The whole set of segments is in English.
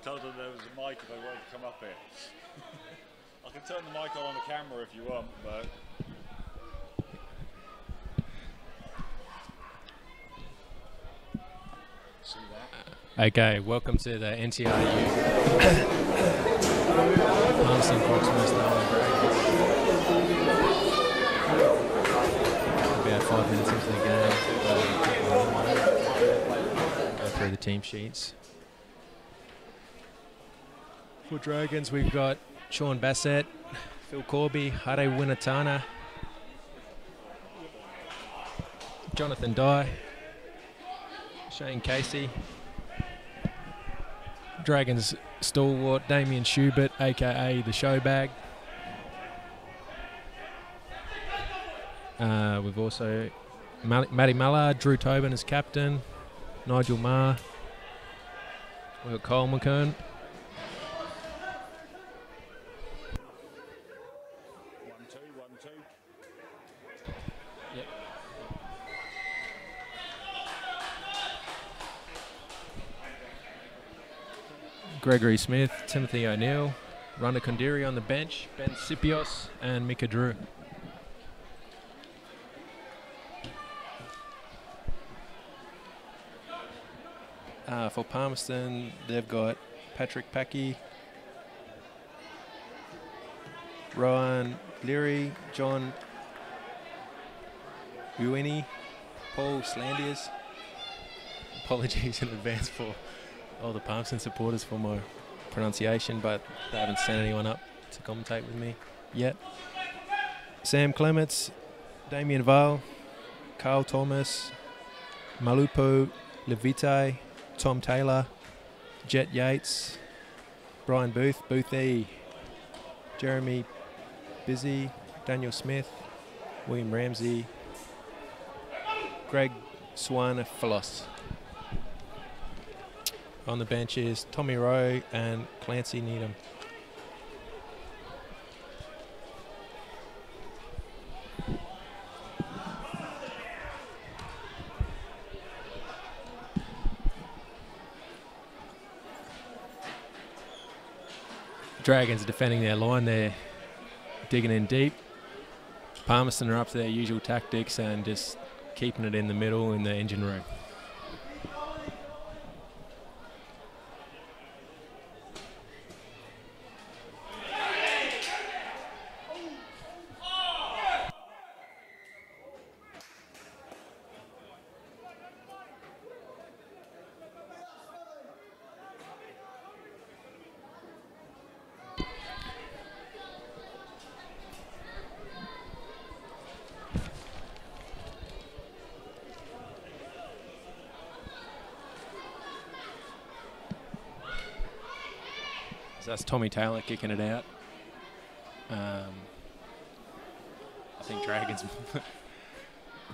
told them there was a mic if they wanted to come up here. I can turn the mic on the camera if you want, but... See that? Okay, welcome to the NTRU Palmerston Crocs most Darwin Dragons. About 5 minutes into the game. Go through the team sheets. For Dragons, we've got Sean Bassett, Phil Corby, Hare Winatana, Jonathan Dye, Shane Casey, Dragons stalwart Damien Schubert, aka the Showbag. We've also Matty Mallard, Drew Tobin as captain, Nigel Marr, we've got Cole McKern. Gregory Smith, Timothy O'Neill, Runda Kundiri on the bench, Ben Sipios and Mika Drew. For Palmerston, they've got Patrick Packy, Ryan Leary, John Uini, Paul Slandiers. Apologies in advance for all the Palmerston supporters for my pronunciation, but they haven't sent anyone up to commentate with me yet. Sam Clements, Damien Vale, Carl Thomas, Malupo Levite, Tom Taylor, Jet Yates, Brian Boothie, Jeremy Busy, Daniel Smith, William Ramsey, Greg Swan-Philos. On the bench is Tommy Rowe and Clancy Needham. Dragons are defending their line. They're digging in deep. Palmerston are up to their usual tactics and just keeping it in the middle in the engine room. So that's Tommy Taylor kicking it out. I think Dragons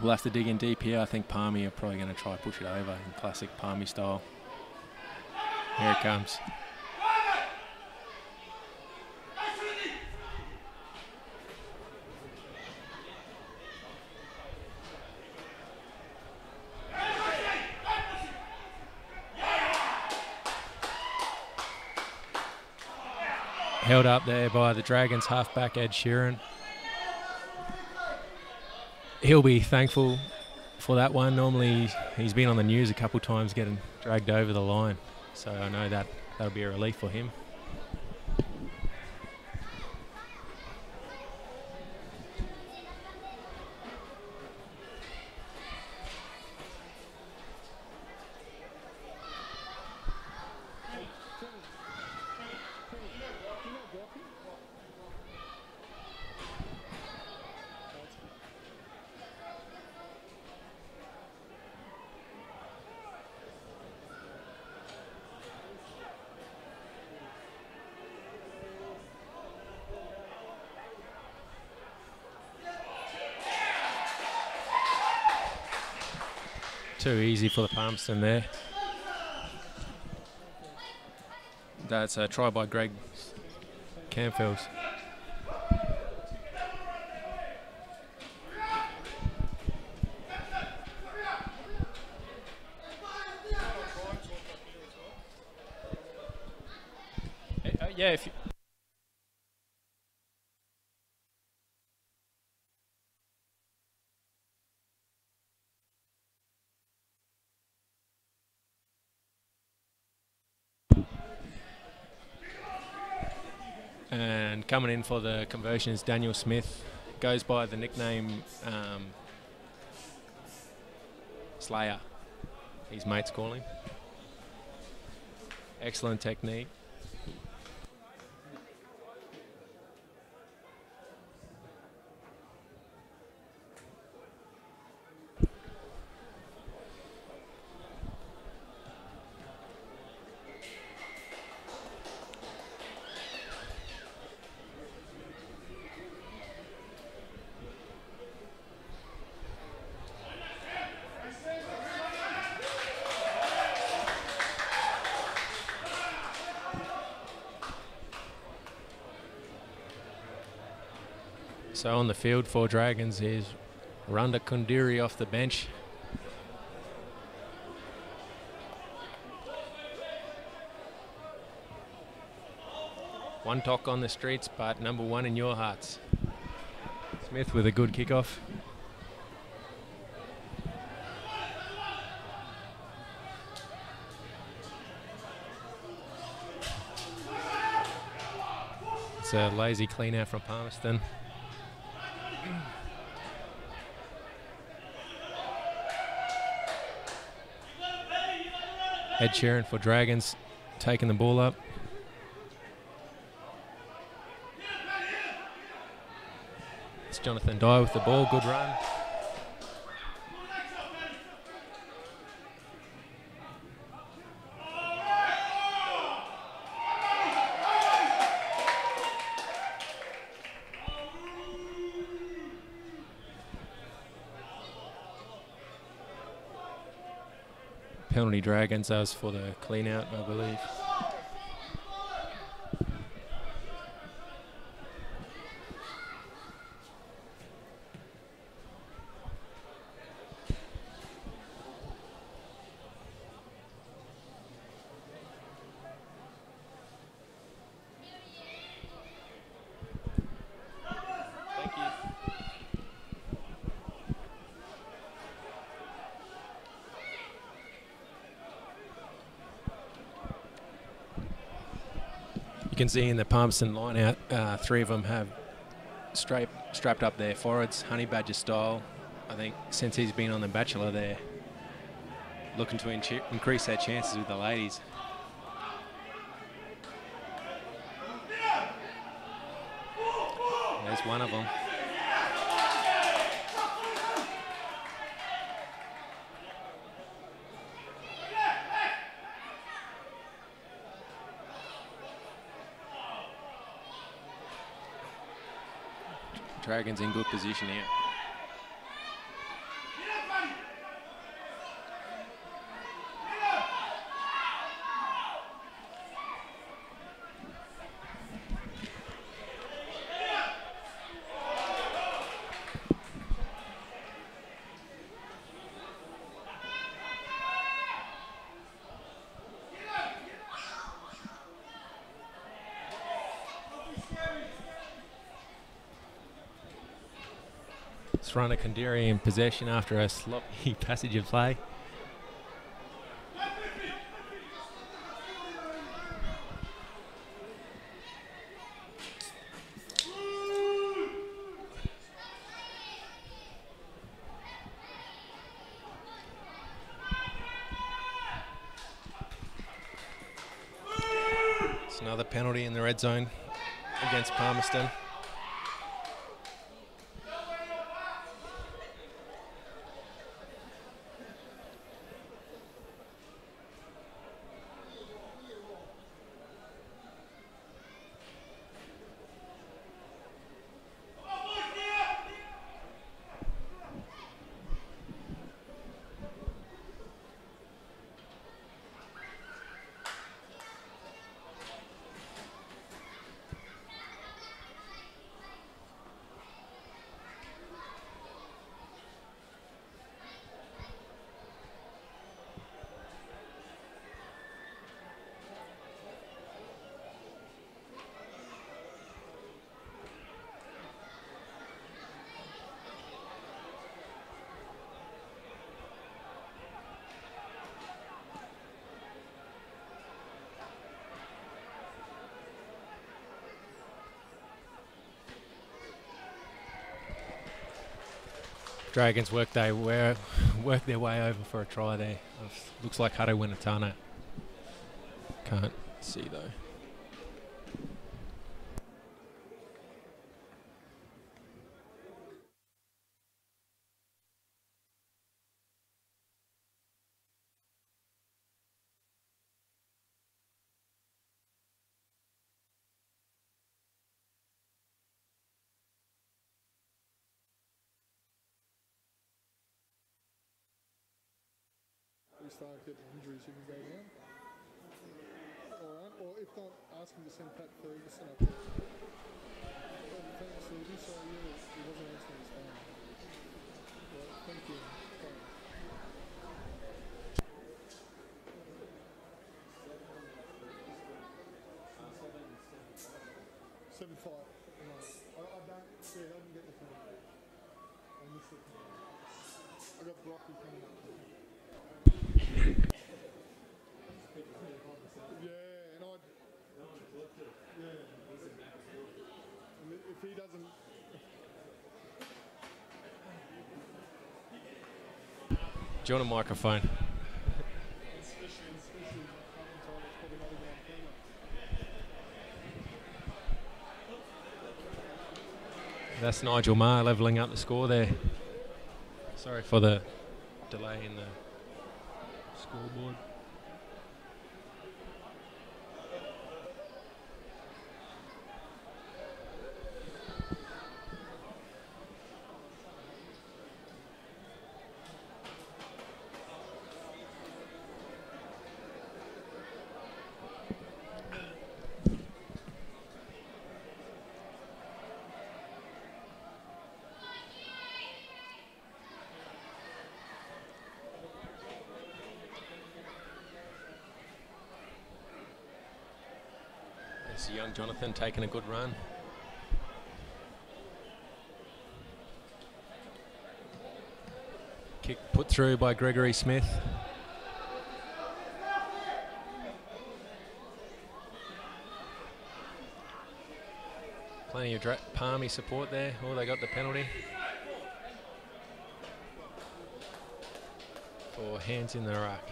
will have to dig in deep here. I think Palmy are probably going to try push it over in classic Palmy style. Here it comes. Held up there by the Dragons halfback Ed Sheeran. He'll be thankful for that one. Normally he's been on the news a couple of times getting dragged over the line, so I know that'll be a relief for him. Too easy for the Palmerston there. That's a try by Greg Camfield. Yeah, if you and coming in for the conversion is Daniel Smith. Goes by the nickname Slayer. His mates call him. Excellent technique. So on the field for Dragons is Randa Kundiri off the bench. One talk on the streets, but number one in your hearts. Smith with a good kickoff. It's a lazy clean out from Palmerston. Ed Sheeran for Dragons, taking the ball up. It's Jonathan Dye with the ball, good run. Penalty Dragons as for the clean out, I believe. Thank you. You can see in the Palmerston line out, three of them have strapped up their forwards, Honey Badger style. I think since he's been on The Bachelor, they're looking to increase their chances with the ladies. There's one of them. Dragons in good position here. Rana Kandiri in possession after a sloppy passage of play. It's another penalty in the red zone against Palmerston. Dragons work their way over for a try there. Looks like Hutto Winatana. Can't see though. We start getting injuries, you can go down. Alright, or if not, ask him to send Pat Ferguson up there. Thanks, Susie. So, yeah, he wasn't answering his phone. Right, thank you. Bye. 7-5. No, I don't. Yeah, I didn't get the phone. I missed it. I got broccoli coming up. Yeah, and I'd. Yeah. And if he doesn't. Do you want a microphone? That's Nigel Maher levelling up the score there. Sorry for the delay in the scoreboard. Young Jonathan taking a good run. Kick put through by Gregory Smith. Plenty of Palmy support there. Oh, they got the penalty for hands in the ruck.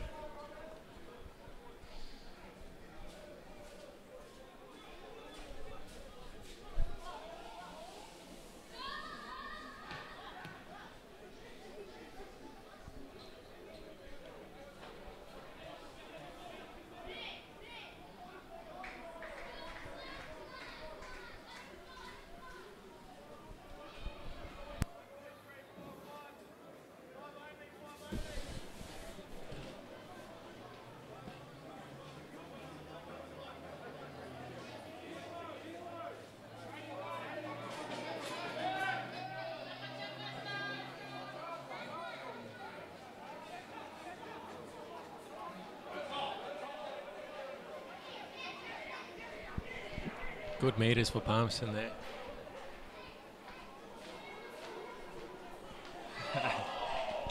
Good meters for Palmerston there.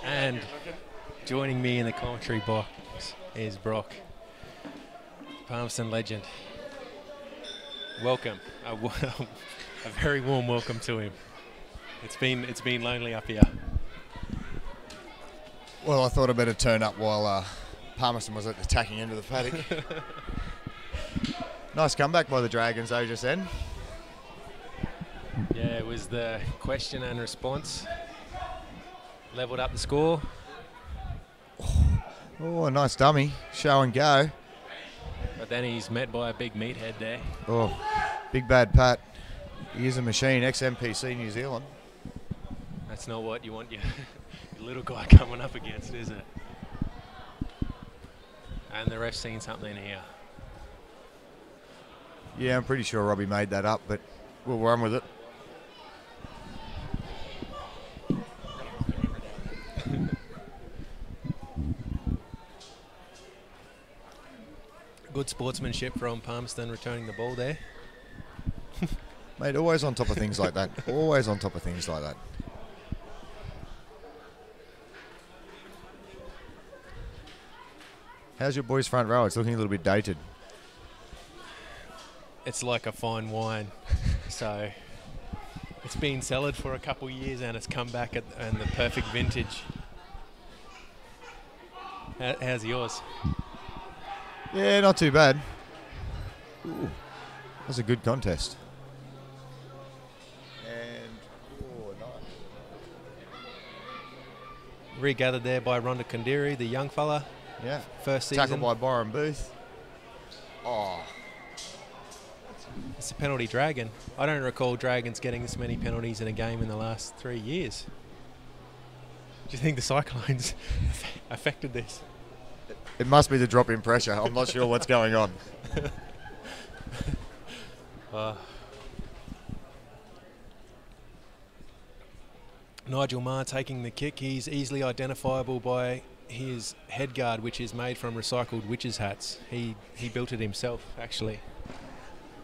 And joining me in the commentary box is Brock, Palmerston legend. Welcome, a very warm welcome to him. It's been lonely up here. Well, I thought I'd better turn up while Palmerston was at the attacking end of the paddock. Nice comeback by the Dragons though just then. Yeah, it was the question and response. Levelled up the score. Oh, a nice dummy. Show and go. But then he's met by a big meathead there. Oh, big bad Pat. He is a machine, ex-MPC New Zealand. That's not what you want your little guy coming up against, is it? And the ref's seen something here. Yeah, I'm pretty sure Robbie made that up, but we'll run with it. Good sportsmanship from Palmerston returning the ball there. Mate, always on top of things like that. Always on top of things like that. How's your boys' front row? It's looking a little bit dated. It's like a fine wine, so It's been cellared for a couple of years and it's come back and the perfect vintage. How's yours? Yeah, not too bad. Ooh, that's a good contest. And nice. Regathered there by Rhonda Kundiri, the young fella. Yeah. First season. Tackled by Byron Booth. Oh. It's a penalty dragon. I don't recall Dragons getting this many penalties in a game in the last 3 years. Do you think the Cyclones affected this? It must be the drop in pressure. I'm not sure what's going on. Nigel Maher taking the kick. He's easily identifiable by his head guard, which is made from recycled witches' hats. He built it himself, actually.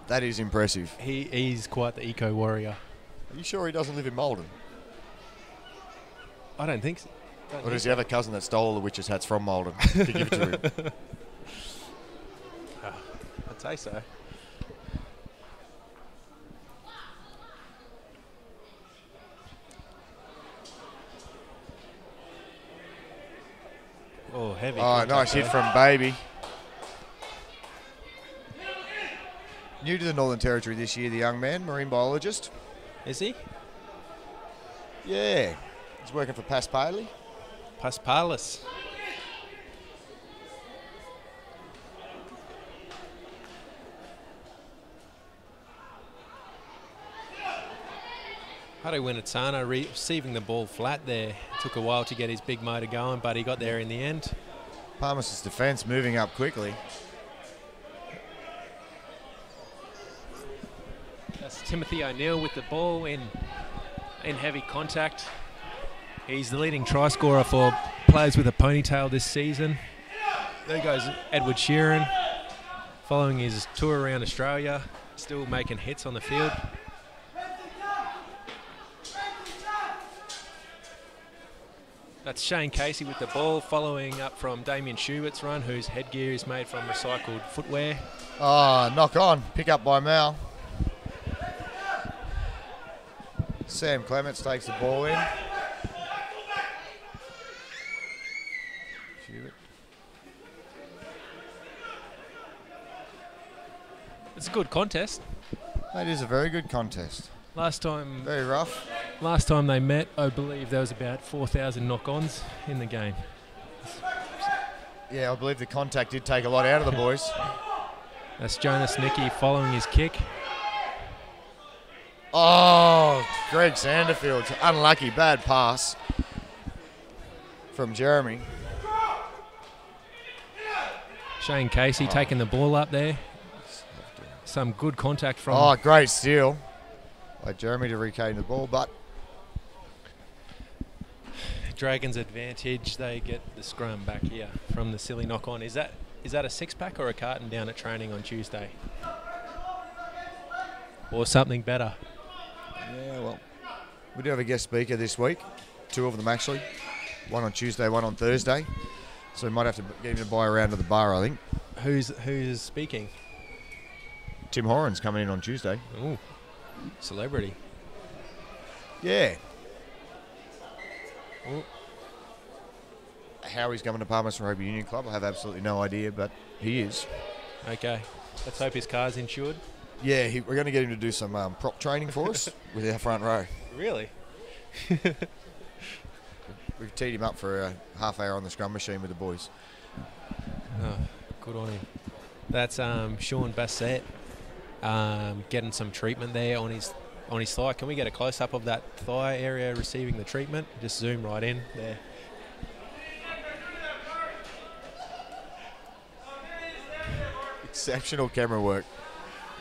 That is impressive. He's quite the eco-warrior. Are you sure he doesn't live in Malden? I don't think so. Or does he have a cousin that stole all the witches' hats from Malden to give it to him? I'd say so. Oh, heavy. Oh, nice hit from Baby. New to the Northern Territory this year, the young man, marine biologist. Is he? Yeah. He's working for Paley. Paspalis. Haru Winatana receiving the ball flat there. It took a while to get his big motor going, but he got there in the end. Palmerston's defence moving up quickly. That's Timothy O'Neill with the ball in heavy contact. He's the leading try scorer for players with a ponytail this season. There goes Edward Sheeran, following his tour around Australia, still making hits on the field. That's Shane Casey with the ball, following up from Damien Schubert's run, whose headgear is made from recycled footwear. Oh, knock on. Pick up by Mal. Sam Clements takes the ball in. It's a good contest. That is a very good contest. Last time Very rough. Last time they met, I believe there was about 4,000 knock-ons in the game. Yeah, I believe the contact did take a lot out of the boys. That's Jonas Nicky following his kick. Oh, Greg Sanderfield's unlucky, bad pass from Jeremy. Shane Casey taking the ball up there. Some good contact from... Oh, great steal by Jeremy to regain the ball, but... Dragons advantage. They get the scrum back here from the silly knock-on. Is that a six-pack or a carton down at training on Tuesday? Or something better? Yeah, well, we do have a guest speaker this week. 2 of them, actually. One on Tuesday, one on Thursday. So we might have to get him to buy a round to the bar, I think. Who's speaking? Tim Horan's coming in on Tuesday. Ooh, celebrity. Yeah. Ooh. How he's coming to Palmerston Rugby Union Club, I have absolutely no idea, but he is. Okay. Let's hope his car's insured. Yeah, we're going to get him to do some prop training for us with our front row. Really? We've teed him up for a half hour on the scrum machine with the boys. Oh, good on him. That's Sean Bassett getting some treatment there on his thigh. Can we get a close-up of that thigh area receiving the treatment? Just zoom right in there. Exceptional camera work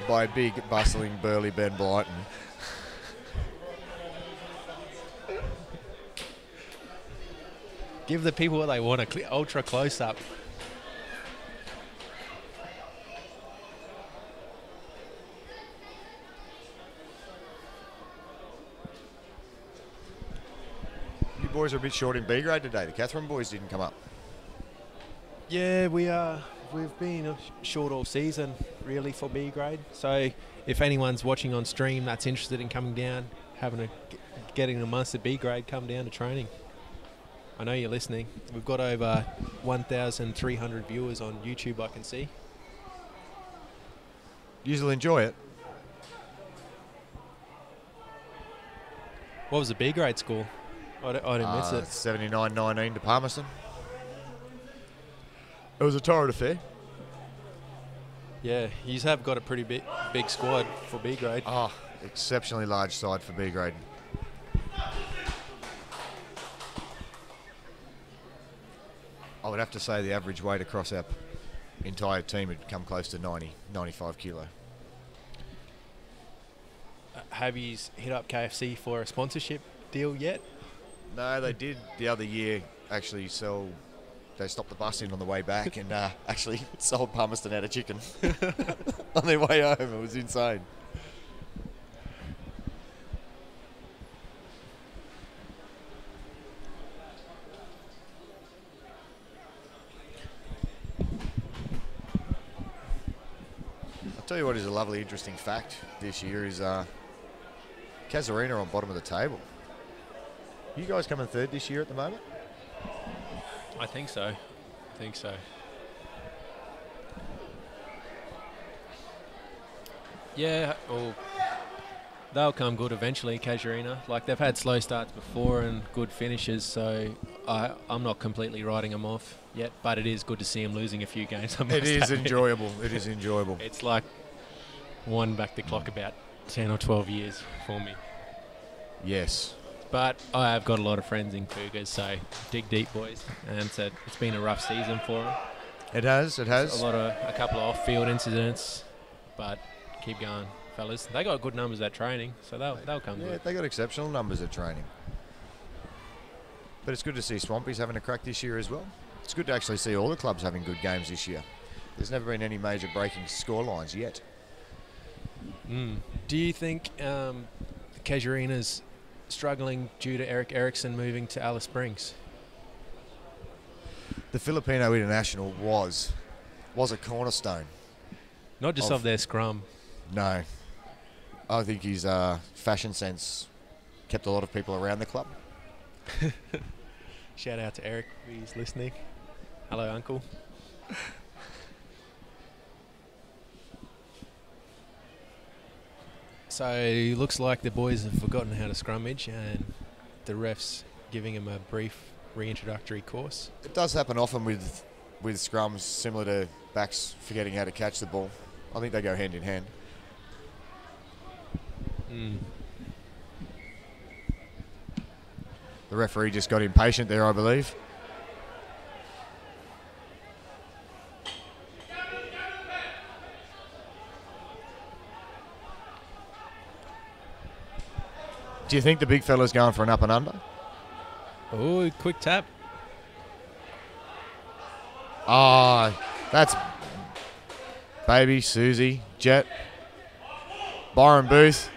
by big, bustling, burly Ben Brighton. Give the people what they want, a ultra close-up. You boys are a bit short in B grade today. The Catherine boys didn't come up. Yeah, we are. We've been short all season, really, for B grade. So if anyone's watching on stream that's interested in coming down, getting amongst the B grade, come down to training. I know you're listening. We've got over 1,300 viewers on YouTube, I can see. You'll enjoy it. What was the B grade score? I didn't miss it. 79-19 to Palmerston. It was a torrid affair. Yeah, you have got a pretty big squad for B grade. Oh, exceptionally large side for B grade. I would have to say the average weight across our entire team had come close to 95 kilo. Have you hit up KFC for a sponsorship deal yet? No, they did the other year actually sell. They stopped the bus in on the way back and actually sold Palmerston out of chicken on their way home. It was insane. I'll tell you what is a lovely, interesting fact this year is Casuarina on bottom of the table. You guys coming third this year at the moment? I think so. Yeah, well, they'll come good eventually, Casuarina. Like, they've had slow starts before and good finishes, so I'm not completely writing them off yet, but it is good to see them losing a few games. It is enjoyable. It is enjoyable. It's like one back the clock about 10 or 12 years for me. Yes. But I have got a lot of friends in Cougars, so dig deep, boys. And so it's been a rough season for them. It has. It has. A couple of off-field incidents, but keep going, fellas. They got good numbers at training, so they'll come good. Yeah, they got exceptional numbers at training. But it's good to see Swampy's having a crack this year as well. It's good to actually see all the clubs having good games this year. There's never been any major breaking score lines yet. Do you think Casuarina's struggling due to Eric Erickson moving to Alice Springs? The Filipino international was a cornerstone. Not just of their scrum. No. I think his fashion sense kept a lot of people around the club. Shout out to Eric, if he's listening. Hello, Uncle. So it looks like the boys have forgotten how to scrummage, and the ref's giving them a brief reintroductory course. It does happen often with scrums, similar to backs forgetting how to catch the ball. I think they go hand in hand. The referee just got impatient there, I believe. Do you think the big fella's going for an up and under? Oh, quick tap. That's Baby, Susie, Jet, Byron Booth.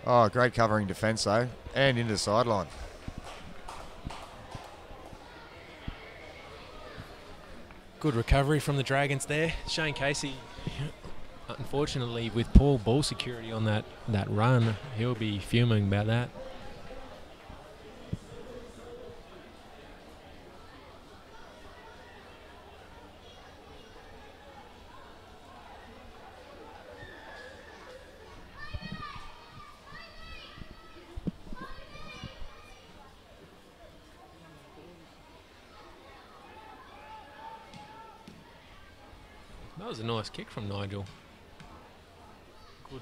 Oh, great covering defence though, and into the sideline. Good recovery from the Dragons there. Shane Casey, unfortunately, with poor ball security on that run, he'll be fuming about that. That was a nice kick from Nigel. Good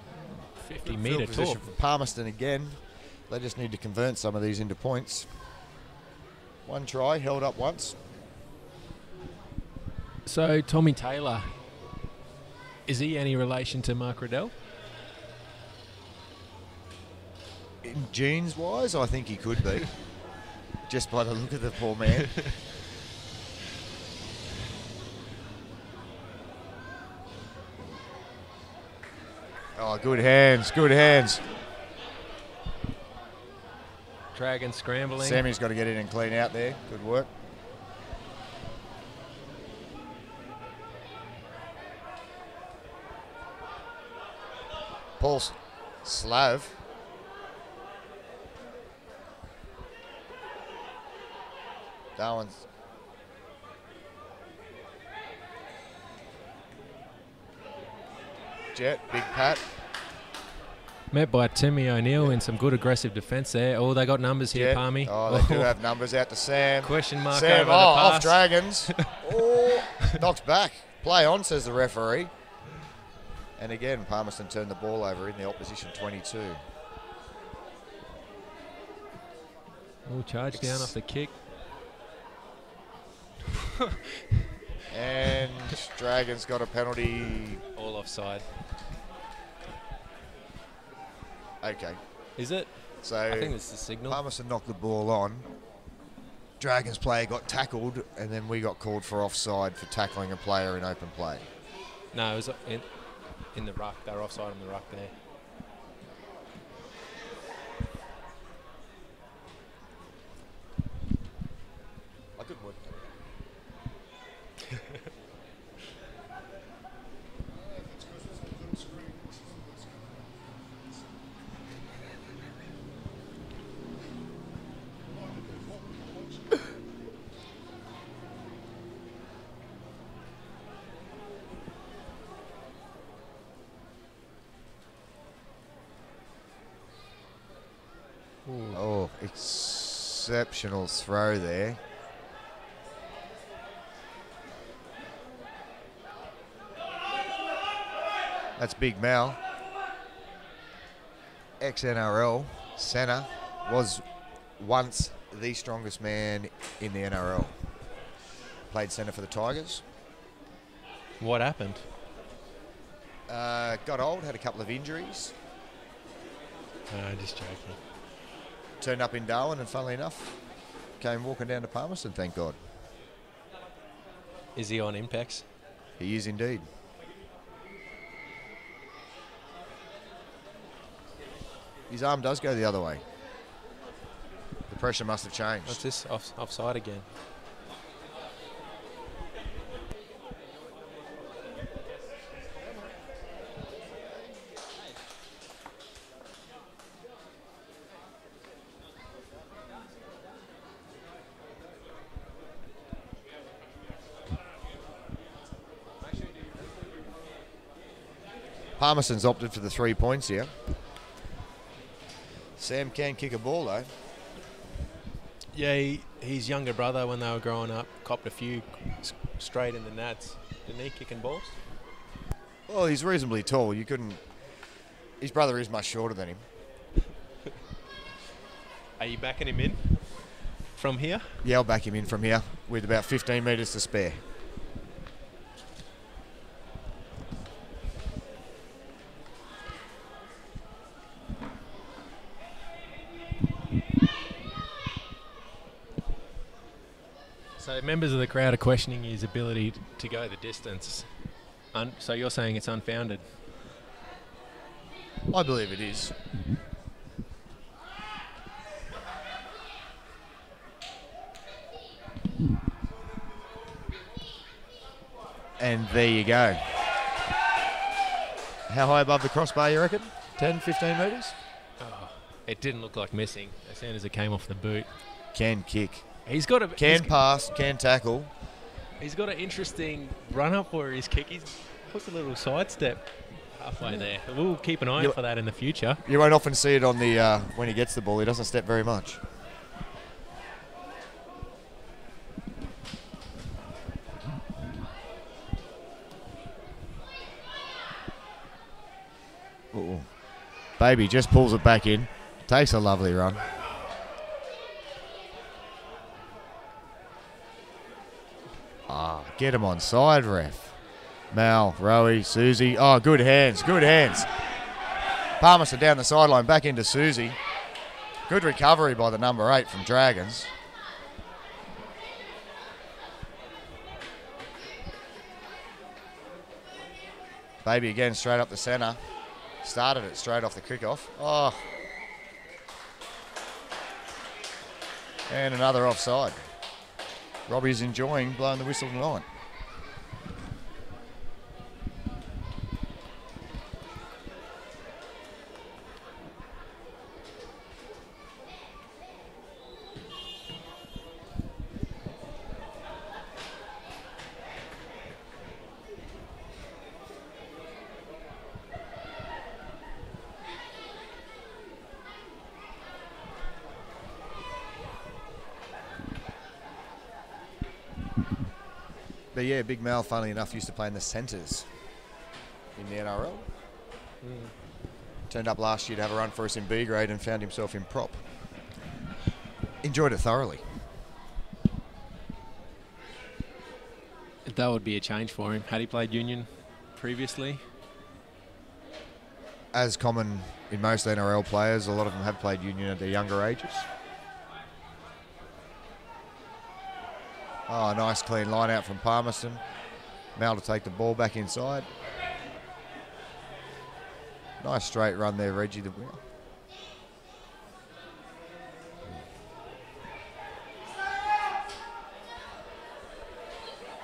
50-metre position talk. for Palmerston again. They just need to convert some of these into points. One try, held up once. So Tommy Taylor, is he any relation to Mark Riddell? In genes-wise, I think he could be. Just by the look of the poor man. Oh, good hands, good hands. Dragon scrambling. Sammy's got to get in and clean out there. Good work. Slav. Darwin's. Jet, big pat. Met by Timmy O'Neill in some good aggressive defence there. Oh, they got numbers here, Jet. Palmy. Oh, they do have numbers out to Sam. Question mark Sam, over oh, the pass. off Dragons. Oh, knocked back. Play on, says the referee. And again, Palmerston turned the ball over in the opposition 22. Oh, charge down off the kick. And Dragons got a penalty. All offside. Okay. Is it? So I think it's the signal. Palmerston knocked the ball on. Dragons player got tackled, and then we got called for offside for tackling a player in open play. No, it was in the ruck. They were offside on the ruck there. I could work. Oh, exceptional throw there. That's Big Mal. Ex-NRL centre, was once the strongest man in the NRL. Played centre for the Tigers. What happened? Got old, had a couple of injuries. Just joking. Turned up in Darwin, and funnily enough, came walking down to Palmerston, thank God. Is he on Impex? He is indeed. His arm does go the other way. The pressure must have changed. What's this? Offside again. Palmerston's opted for the 3 points here. Sam can kick a ball though. Yeah, his younger brother, when they were growing up, copped a few straight in the nats. Didn't he, kicking balls? Well, he's reasonably tall. You couldn't. His brother is much shorter than him. Are you backing him in from here? Yeah, I'll back him in from here with about 15 metres to spare. So members of the crowd are questioning his ability to go the distance. So you're saying it's unfounded? I believe it is. And there you go. How high above the crossbar, you reckon? 10, 15 metres? Oh, it didn't look like missing as soon as it came off the boot. Can kick. He's got a Can pass, can tackle. He's got an interesting run up where his kick. He's put a little sidestep halfway there. We'll keep an eye out for that in the future. You won't often see it on the when he gets the ball. He doesn't step very much. Ooh. Baby just pulls it back in. Takes a lovely run. Get him on side, ref. Mal, Rowie, Susie. Oh, good hands, good hands. Palmerston down the sideline, back into Susie. Good recovery by the number 8 from Dragons. Baby again straight up the centre. Started it straight off the kickoff. Oh. And another offside. Robbie's enjoying blowing the whistle tonight. But yeah, Big Mal, funnily enough, used to play in the centres in the NRL. Turned up last year to have a run for us in B grade and found himself in prop. Enjoyed it thoroughly. That would be a change for him. Had he played Union previously? As common in most NRL players, a lot of them have played Union at their younger ages. Oh, nice clean line out from Palmerston. Mal to take the ball back inside. Nice straight run there, Reggie the winner.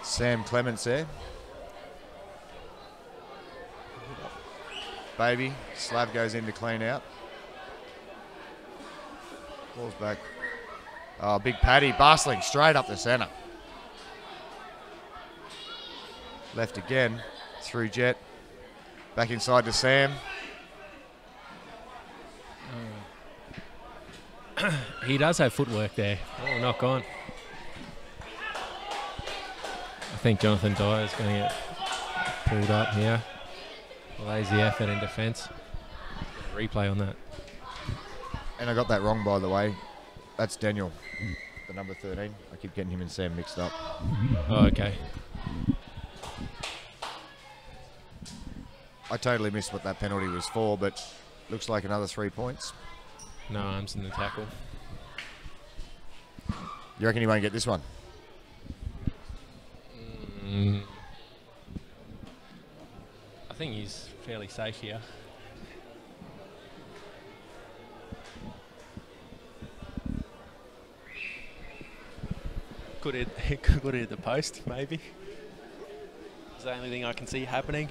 Sam Clements there. Baby, Slav goes in to clean out. Ball's back. Oh, big Paddy, bustling straight up the centre. Left again, through Jet. Back inside to Sam. He does have footwork there. Oh, knock on. I think Jonathan Dyer's going to get pulled up here. Lazy effort in defence. Replay on that. And I got that wrong, by the way. That's Daniel, the number 13. I keep getting him and Sam mixed up. Oh, okay. I totally missed what that penalty was for, but looks like another 3 points. No arms in the tackle. You reckon he won't get this one? I think he's fairly safe here. Could hit the post, maybe. Is the only thing I can see happening.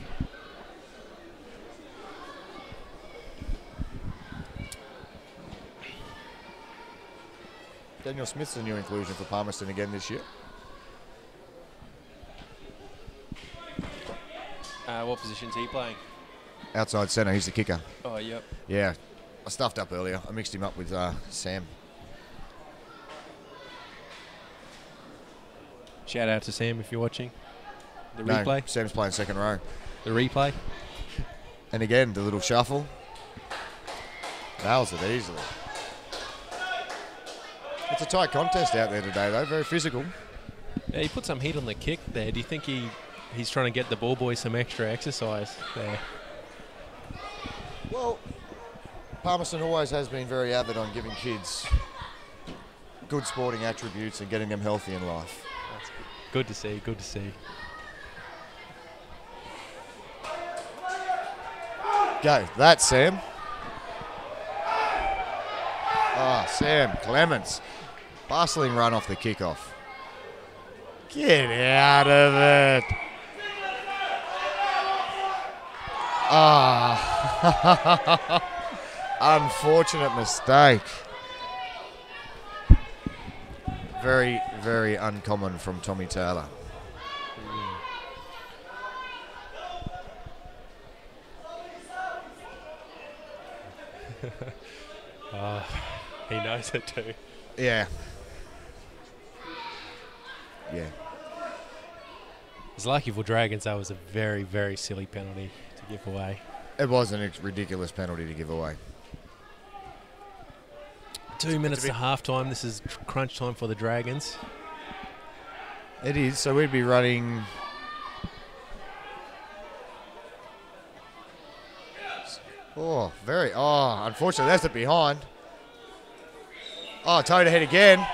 Daniel Smith's a new inclusion for Palmerston again this year. What position's he playing? Outside centre, he's the kicker. Oh, yep. Yeah, I stuffed up earlier. I mixed him up with Sam. Shout out to Sam if you're watching. The No, replay. Sam's playing second row. The replay. And again, the little shuffle. Nails it easily. It's a tight contest out there today, though. Very physical. Yeah, he put some heat on the kick there. Do you think he's trying to get the ball boys some extra exercise there? Well, Palmerston always has been very avid on giving kids good sporting attributes and getting them healthy in life. That's good to see. Good to see. Go. That's Sam. Ah, Sam Clements. Bustling run off the kickoff. Get out of it. Ah. Unfortunate mistake. Very, very uncommon from Tommy Taylor. He knows it too. Yeah. Yeah. It's lucky for Dragons that was a very, very silly penalty to give away. It was a ridiculous penalty to give away. 2 minutes to half-time. This is crunch time for the Dragons. It is, so we'd be running... Oh, very... Oh, unfortunately, that's it behind. Oh, toe to head again.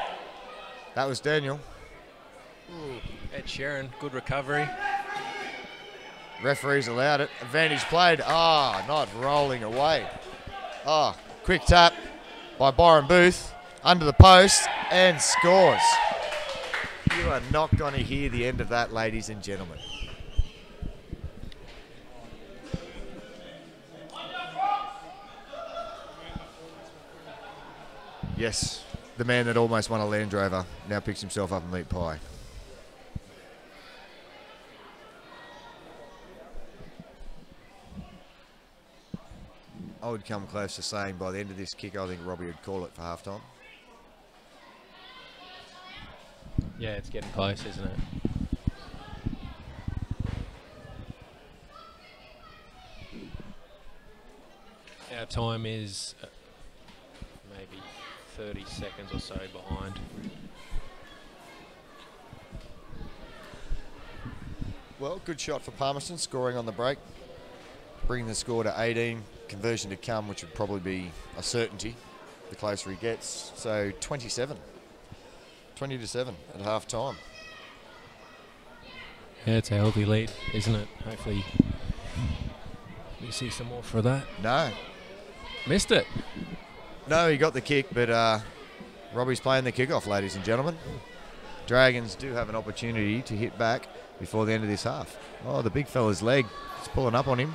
That was Daniel. Ooh, Ed Sheeran, good recovery. Referees allowed it. Advantage played. Ah, not rolling away. Ah, quick tap by Byron Booth. Under the post and scores. You are not going to hear the end of that, ladies and gentlemen. Yes, the man that almost won a Land Rover now picks himself up a meat pie. I would come close to saying by the end of this kick, I think Robbie would call it for halftime. Yeah, it's getting close, isn't it? Half time is maybe 30 seconds or so behind. Well, good shot for Palmerston, scoring on the break, bringing the score to 18. Conversion to come, which would probably be a certainty the closer he gets. So 27, 20-7 at half time. Yeah, it's a healthy lead, isn't it? Hopefully we see some more for that. No, Missed it. no, he got the kick, but Robbie's playing the kickoff, ladies and gentlemen. Dragons do have an opportunity to hit back before the end of this half. Oh, the big fella's leg is pulling up on him.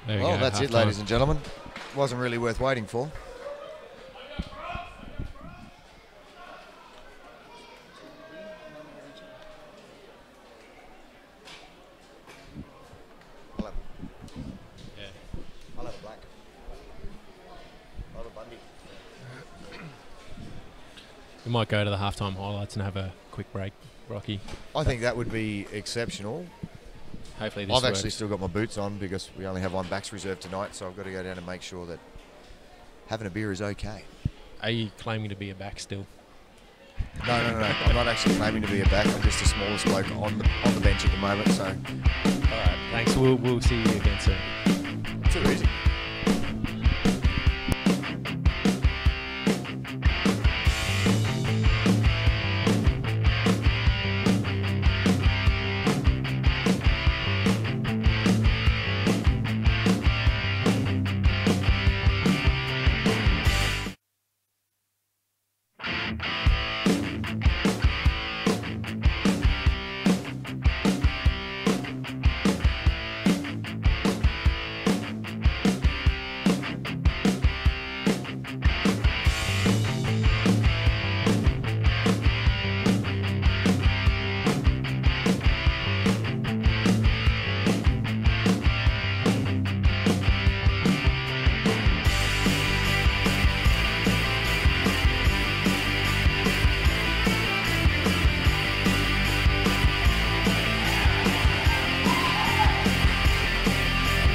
There we Well, go, that's it, half-time. ladies and gentlemen. Wasn't really worth waiting for. Yeah. I'll have a black. I'll have a Bundy. We might go to the halftime highlights and have a quick break, Rocky. I think that would be exceptional. Hopefully this I've works. actually still got my boots on because we only have one backs reserved tonight, so I've got to go down and make sure that having a beer is okay. Are you claiming to be a back still? No. I'm not actually claiming to be a back. I'm just the smallest bloke on the bench at the moment, so All right, thanks. We'll see you again soon. too easy.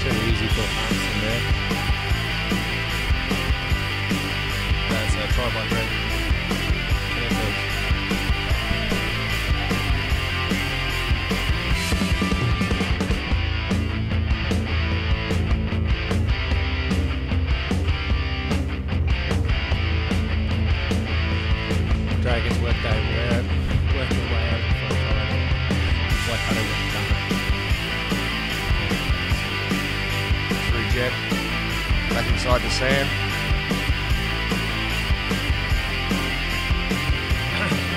Too easy for Palmerston there. That's a try by Greg. Careful. Dragons work their way out in front already. It's like Hunter would have done it. Through Jet. Back inside to Sam.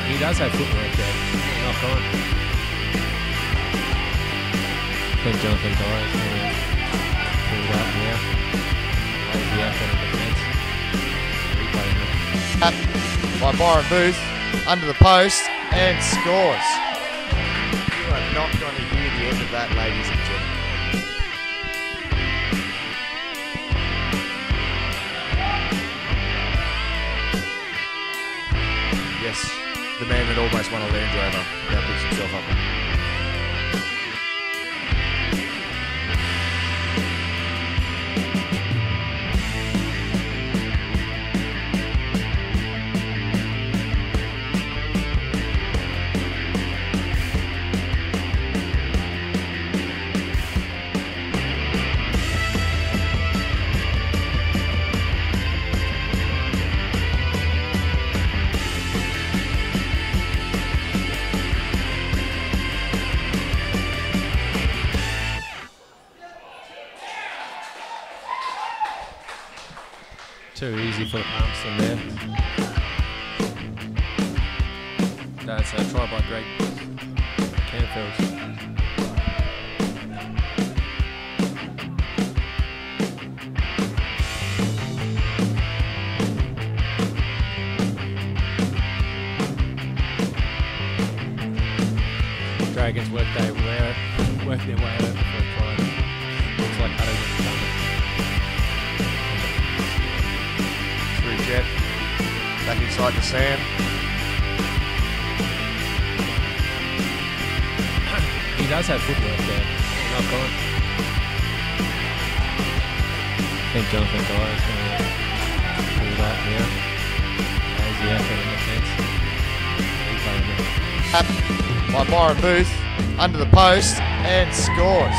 He does have footwork there. Knock on. I think Jonathan Torres going to pull it up now. Lazy effort in defence. Replaying it. Tap by Byron Booth under the post and scores. You are not going to hear the end of that, ladies and gentlemen. Yes, the man that almost won a Land Rover now picks himself up. Too easy for the Palmerston there. That's a try by Greg Canfield. Dragons work their way over for a try. Looks like Hutto wins the cover. Through Jet. Back inside to Sam. He does have footwork there. Knock on. I think Jonathan Dyer is going to pull that now. Lazy effort in defence. By Byron Booth, under the post, and scores.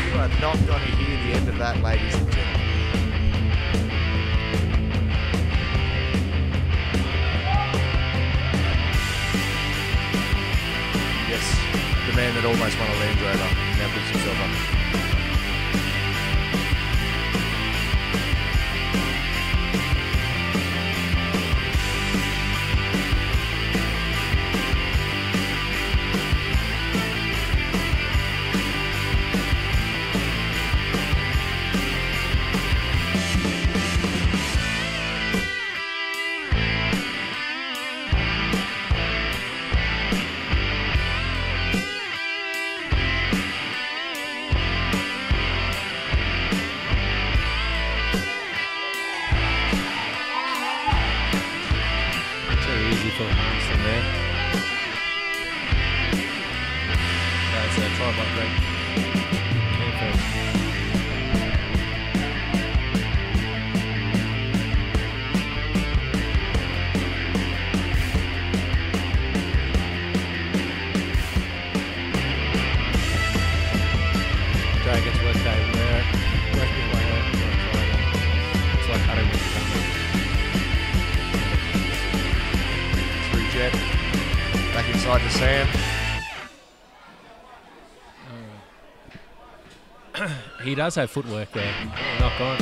You are not going to hear the end of that, ladies and gentlemen. Yes, the man that almost won a Land Rover now picks himself up. Back inside to Sam. He does have footwork there. Knock on.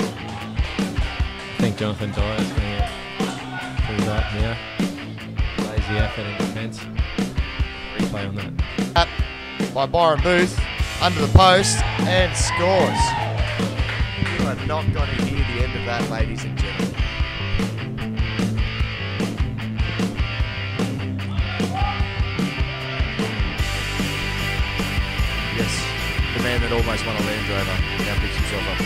I think Jonathan Dyer is going to pull that now. Lazy effort in defence. Replay on that. By Byron Booth, under the post, and scores. You are not going to hear the end of that, ladies and gentlemen. The man that almost won a Land Rover now picks himself up.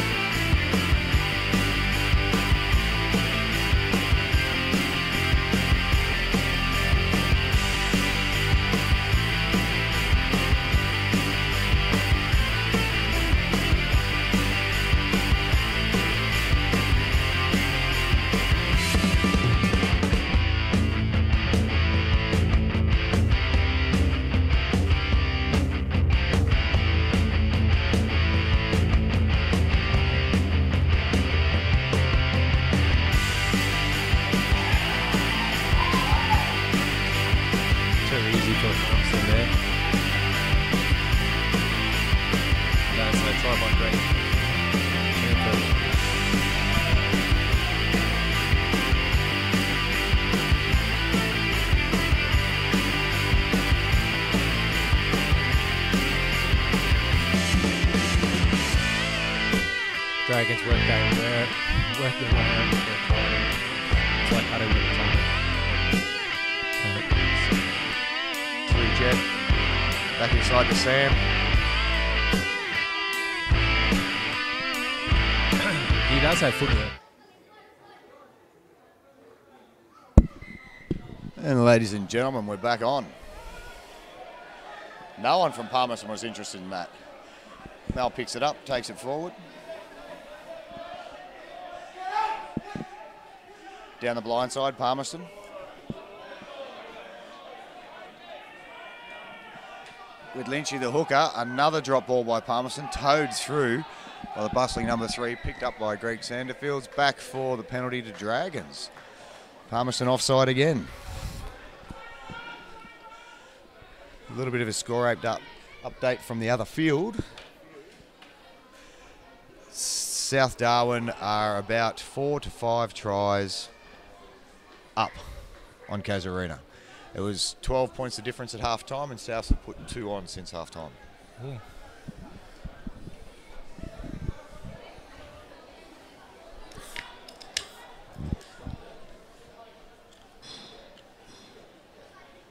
Dragons work their way over for a try. It's like Hutto wins the cover. Through Jet. Back inside to Sam. He does have footwork. And ladies and gentlemen, we're back on. No one from Palmerston was interested in that. Mal picks it up, takes it forward. Down the blind side, Palmerston. With Lynchy the hooker, another drop ball by Palmerston, towed through by the bustling number 3, picked up by Greg Sanderfields, back for the penalty to Dragons. Palmerston offside again. A little bit of a score update from the other field. South Darwin are about 4 to 5 tries up on Casuarina. It was 12 points the difference at half time, and South have put 2 on since half time. Yeah.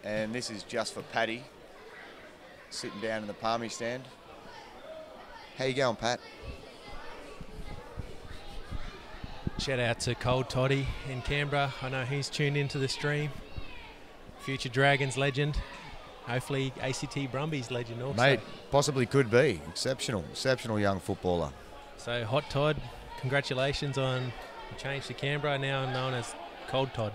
And this is just for Paddy, sitting down in the Palmy stand. How you going, Pat? Shout out to Cold Toddy in Canberra. I know he's tuned into the stream. Future Dragons legend. Hopefully ACT Brumbies legend also. Mate, possibly could be. Exceptional young footballer. So Hot Todd, congratulations on the change to Canberra, now known as Cold Todd.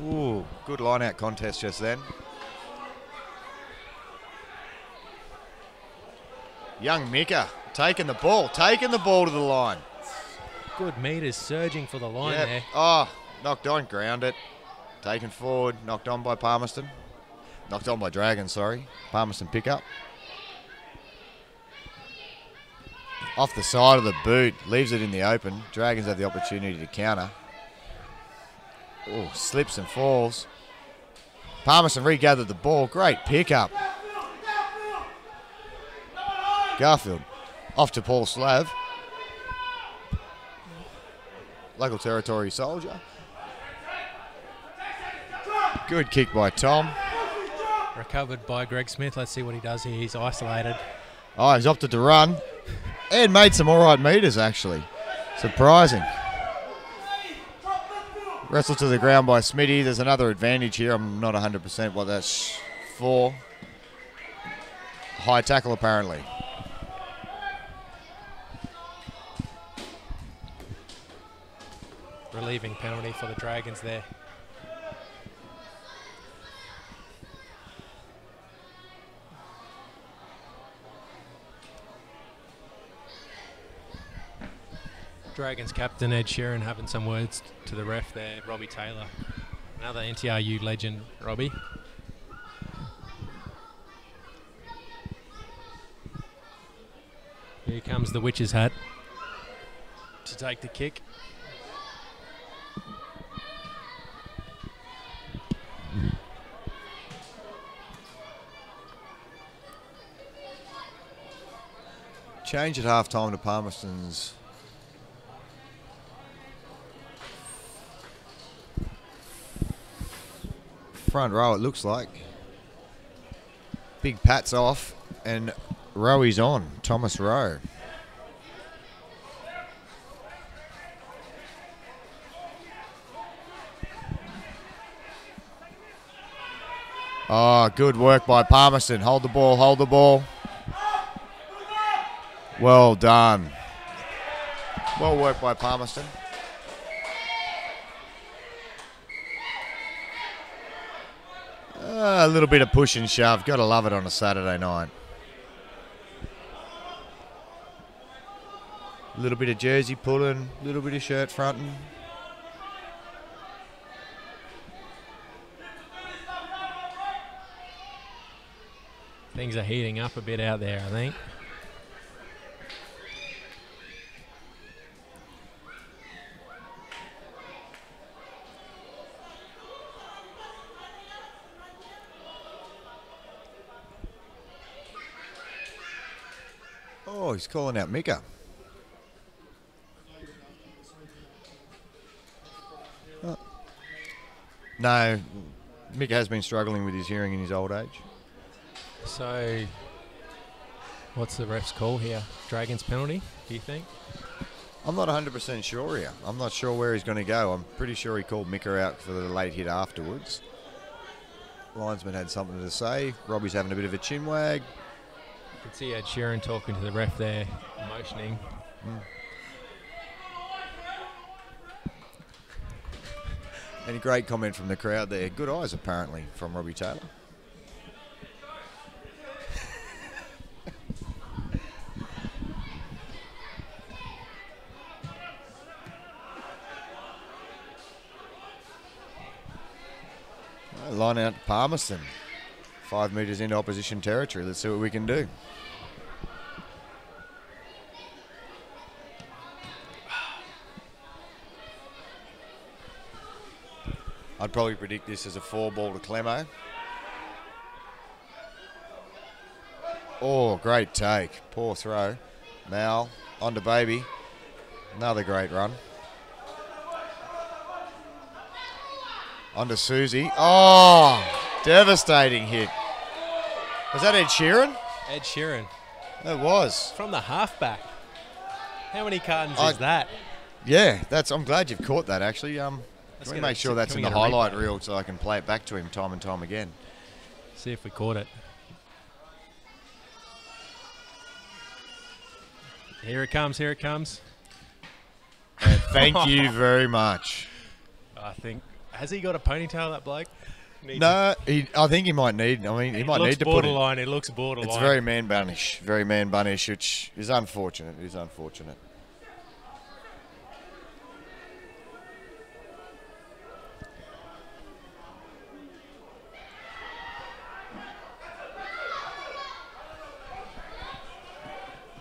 Ooh, good line-out contest just then. Young Mika taking the ball to the line. Good meters surging for the line there. Oh, knocked on, ground it. Taken forward, knocked on by Palmerston. Knocked on by Dragons, sorry. Palmerston pick up. Off the side of the boot, leaves it in the open. Dragons have the opportunity to counter. Oh, slips and falls. Palmerston regathered the ball. Great pickup. Garfield off to Paul Slav. Local territory soldier. Good kick by Tom. Recovered by Greg Smith. Let's see what he does here. He's isolated. Oh, he's opted to run. And made some all right meters, actually. Surprising. Wrestled to the ground by Smitty. There's another advantage here. I'm not 100% what that's for. High tackle, apparently. Relieving penalty for the Dragons there. Dragons captain Ed Sheeran having some words to the ref there, Robbie Taylor. Another NTRU legend, Robbie. Here comes the witch's hat to take the kick. Change at half-time to Palmerston's front row, it looks like. Big Pat's off and Rowy's on. Thomas Rowe. Oh, good work by Palmerston. Hold the ball, hold the ball. Well done. Well worked by Palmerston. A little bit of push and shove. Got to love it on a Saturday night. A little bit of jersey pulling, a little bit of shirt fronting. Things are heating up a bit out there, I think. Oh, he's calling out Mika. Oh. No, Mika has been struggling with his hearing in his old age. So, what's the ref's call here? Dragons penalty, do you think? I'm not 100% sure here. I'm not sure where he's going to go. I'm pretty sure he called Mika out for the late hit afterwards. Linesman had something to say. Robbie's having a bit of a chin wag. You can see Ed Sheeran talking to the ref there, motioning. And a great comment from the crowd there. Good eyes, apparently, from Robbie Taylor. Line out Palmerston. 5 metres into opposition territory. Let's see what we can do. I'd probably predict this as a 4-ball to Clemo. Oh, great take. Poor throw. Mal onto Baby. Another great run. Onto Susie. Oh, devastating hit. Was that Ed Sheeran? Ed Sheeran. It was. From the halfback. How many cartons is that? Yeah, I'm glad you've caught that, actually. Let me make sure that's in the highlight reel so I can play it back to him time and time again. See if we caught it. Here it comes, here it comes. And thank you very much. I think, has he got a ponytail, that bloke? No, I think he might need. I mean, he might need to put it. It looks borderline. It's very man bunnish, which is unfortunate. It is unfortunate.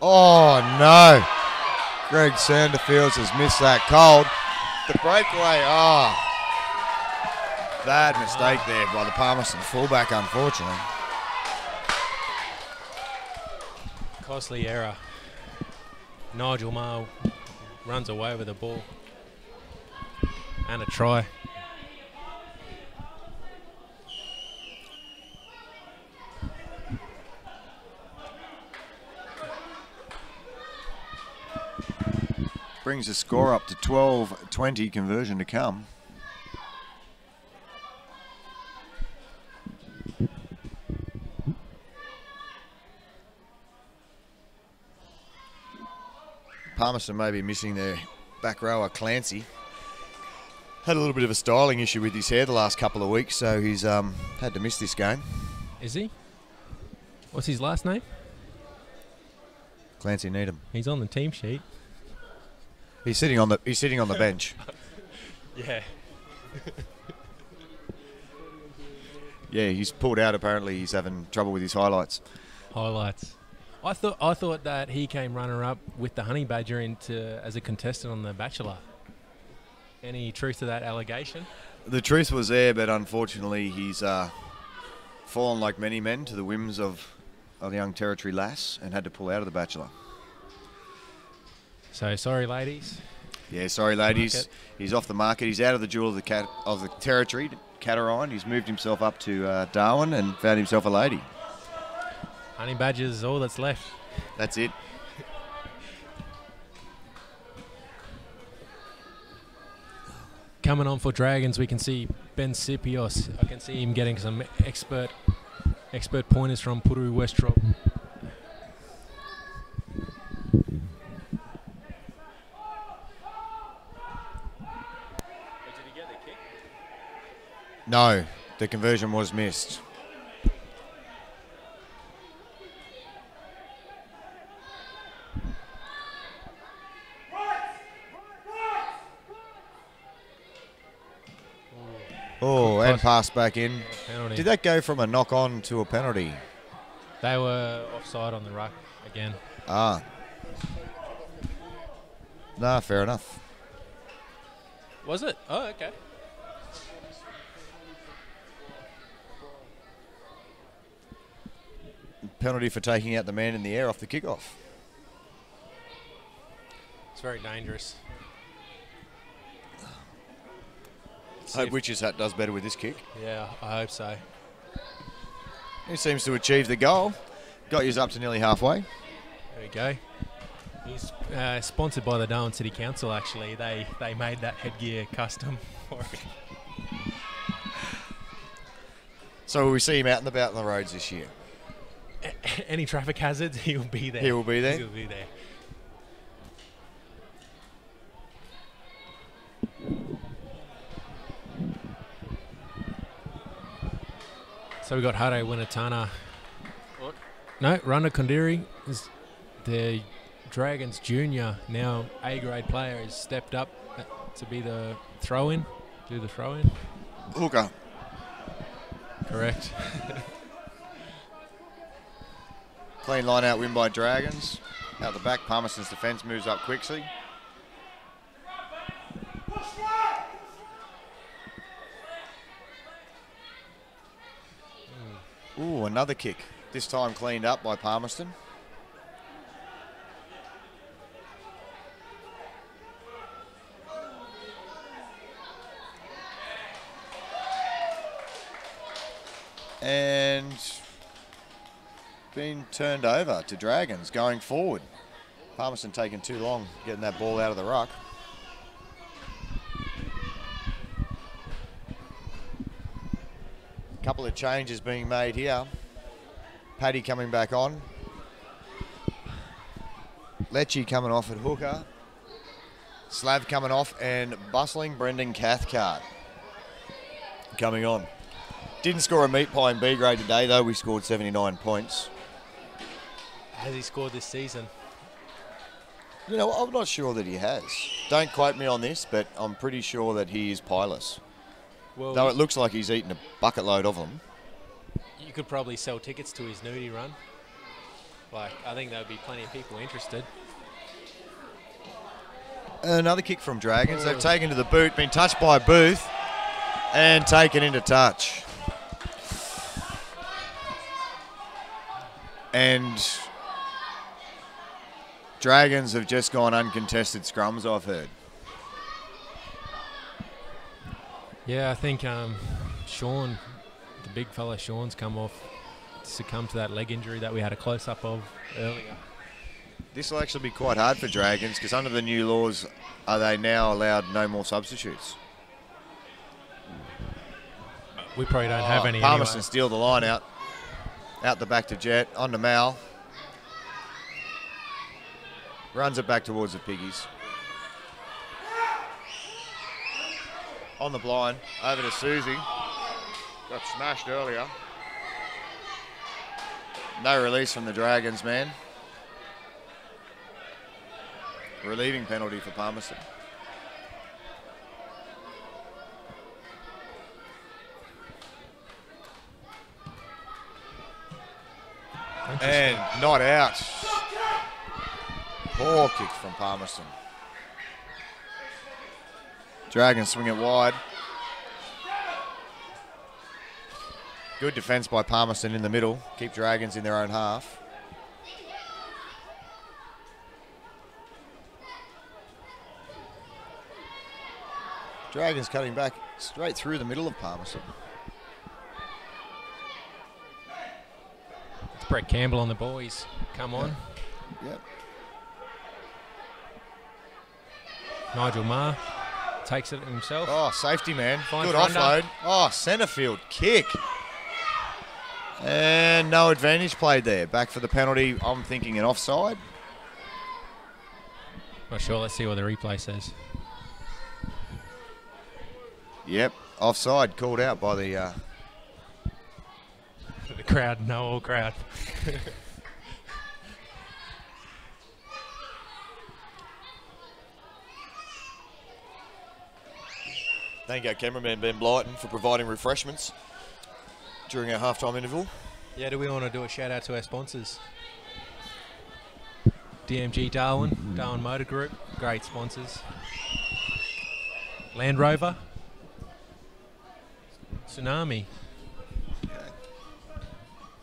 Oh no! Greg Sanderfields has missed that cold. The breakaway. Oh. Bad mistake there by the Palmerston fullback, unfortunately. Costly error. Nigel Maher runs away with the ball. And a try. Brings the score up to 12-20, conversion to come. Palmerston may be missing their back rower, Clancy. Had a little bit of a styling issue with his hair the last couple of weeks, so he's had to miss this game. Is he? What's his last name? Clancy Needham. He's on the team sheet. He's sitting on the bench. Yeah. Yeah, he's pulled out. Apparently, he's having trouble with his highlights. I thought that he came runner-up with the Honey Badger as a contestant on The Bachelor. Any truth to that allegation? The truth was there, but unfortunately, he's fallen like many men to the whims of the young territory lass and had to pull out of The Bachelor. So sorry, ladies. Yeah, sorry, ladies. He's off the market. He's out of the jewel of the territory, Catarine. He's moved himself up to Darwin and found himself a lady. Honey Badger's is all that's left. That's it. Coming on for Dragons, we can see Ben Sipios. I can see him getting some expert pointers from Puru Westrop. No, the conversion was missed. Oh, and pass back in. Penalty. Did that go from a knock-on to a penalty? They were offside on the ruck again. Ah. Nah, fair enough. Was it? Oh, okay. Penalty for taking out the man in the air off the kickoff. It's very dangerous. Hope Witch's Hat does better with this kick. Yeah, I hope so. He seems to achieve the goal. Got you up to nearly halfway. There we go. He's sponsored by the Darwin City Council, actually. They made that headgear custom for him. So will we see him out and about on the roads this year? Any traffic hazards, he'll be there. He will be there? He'll be there. So we got Hare Winatana. What? No, Runda Kondiri is the Dragons junior, now A-grade player, has stepped up to be the throw-in. Do the throw-in. Hooker. Correct. Clean line-out win by Dragons. Out the back, Palmerston's defence moves up quickly. Ooh, another kick. This time cleaned up by Palmerston. And been turned over to Dragons going forward. Palmerston taking too long getting that ball out of the ruck. Couple of changes being made here. Paddy coming back on. Lecce coming off at hooker. Slav coming off, and bustling Brendan Cathcart coming on. Didn't score a meat pie in B grade today, though. We scored 79 points. Has he scored this season? You know, I'm not sure that he has. Don't quote me on this, but I'm pretty sure that he is pieless. Well, Though it looks like he's eaten a bucket load of them. you could probably sell tickets to his nudie run. Like, I think there would be plenty of people interested. Another kick from Dragons. They've taken to the boot, been touched by Booth, and taken into touch. And Dragons have just gone uncontested scrums, I've heard. Yeah, I think Sean, the big fella Sean's come off, succumbed to that leg injury that we had a close-up of earlier. This will actually be quite hard for Dragons because under the new laws, are they now allowed no more substitutes? We probably don't have any Palmerston anyway. steal the line out the back to Jet, on to Mal. Runs it back towards the Piggies. On the blind, over to Susie. Got smashed earlier. No release from the Dragons, man. Relieving penalty for Palmerston. And not out. Poor kick from Palmerston. Dragons swing it wide. Good defence by Palmerston in the middle. Keep Dragons in their own half. Dragons cutting back straight through the middle of Palmerston. It's Brett Campbell on the boys. Come on. Yep. Nigel Marr takes it himself. Oh, safety man. Finds Good offload. Oh, centre field kick. And no advantage played there. Back for the penalty. I'm thinking an offside. Not sure. Let's see what the replay says. Yep, offside called out by the... The crowd, no all crowd. Thank our cameraman Ben Blyton for providing refreshments during our halftime interval. Yeah, do we want to do a shout out to our sponsors? DMG Darwin, Darwin Motor Group, great sponsors. Land Rover, Tsunami.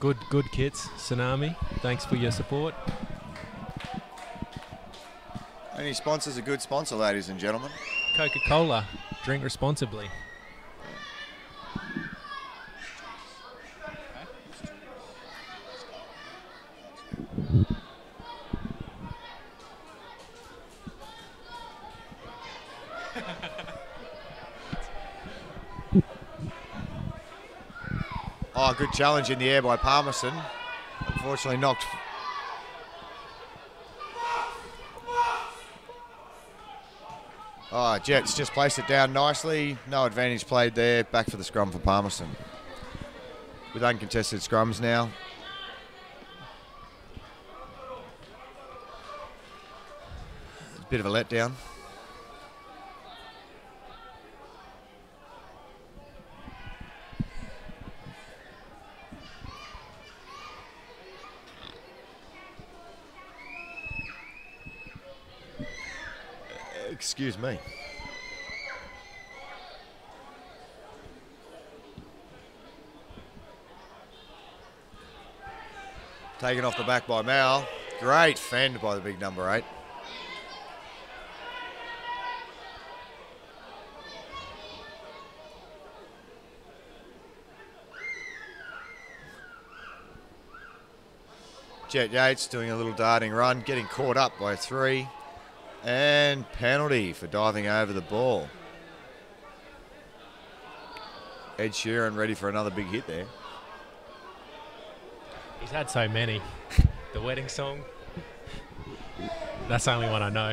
Good kits, Tsunami. Thanks for your support. Any sponsor's a good sponsor, ladies and gentlemen. Coca-Cola, drink responsibly. Oh, good challenge in the air by Palmerston. Unfortunately knocked. Oh, Jets just placed it down nicely. No advantage played there. Back for the scrum for Palmerston. With uncontested scrums now. It's a bit of a letdown. Excuse me. Taken off the back by Mal. Great fend by the big number 8. Jet Yates doing a little darting run, getting caught up by 3. And penalty for diving over the ball. Ed Sheeran ready for another big hit there. He's had so many. The wedding song. That's the only one I know.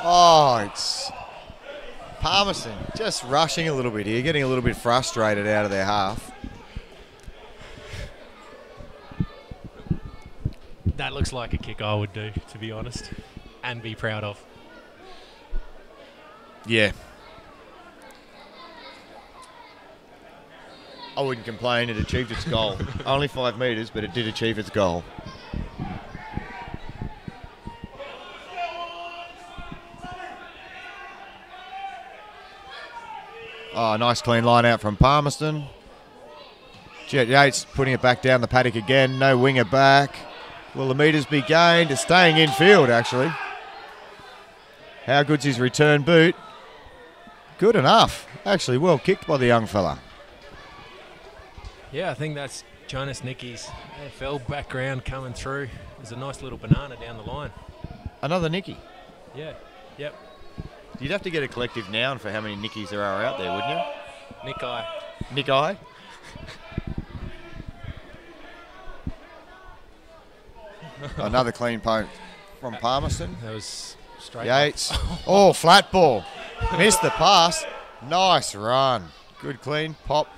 Oh, it's Palmerston just rushing a little bit here, getting a little bit frustrated out of their half. That looks like a kick I would do, to be honest, and be proud of. Yeah. I wouldn't complain, it achieved its goal. Only 5 metres, but it did achieve its goal. Oh, nice clean line out from Palmerston. Jet Yates putting it back down the paddock again. No winger back. Will the metres be gained? It's staying in field, actually. How good's his return boot? Good enough. Actually, well kicked by the young fella. Yeah, I think that's Jonas Nicky's AFL background coming through. There's a nice little banana down the line. Another Nicky. Yeah, yep. You'd have to get a collective noun for how many Nickies there are out there, wouldn't you? Nicky. Nicky? Another clean point from Palmerston. That was straight Yates. Oh, flat ball. Missed the pass. Nice run. Good clean pop.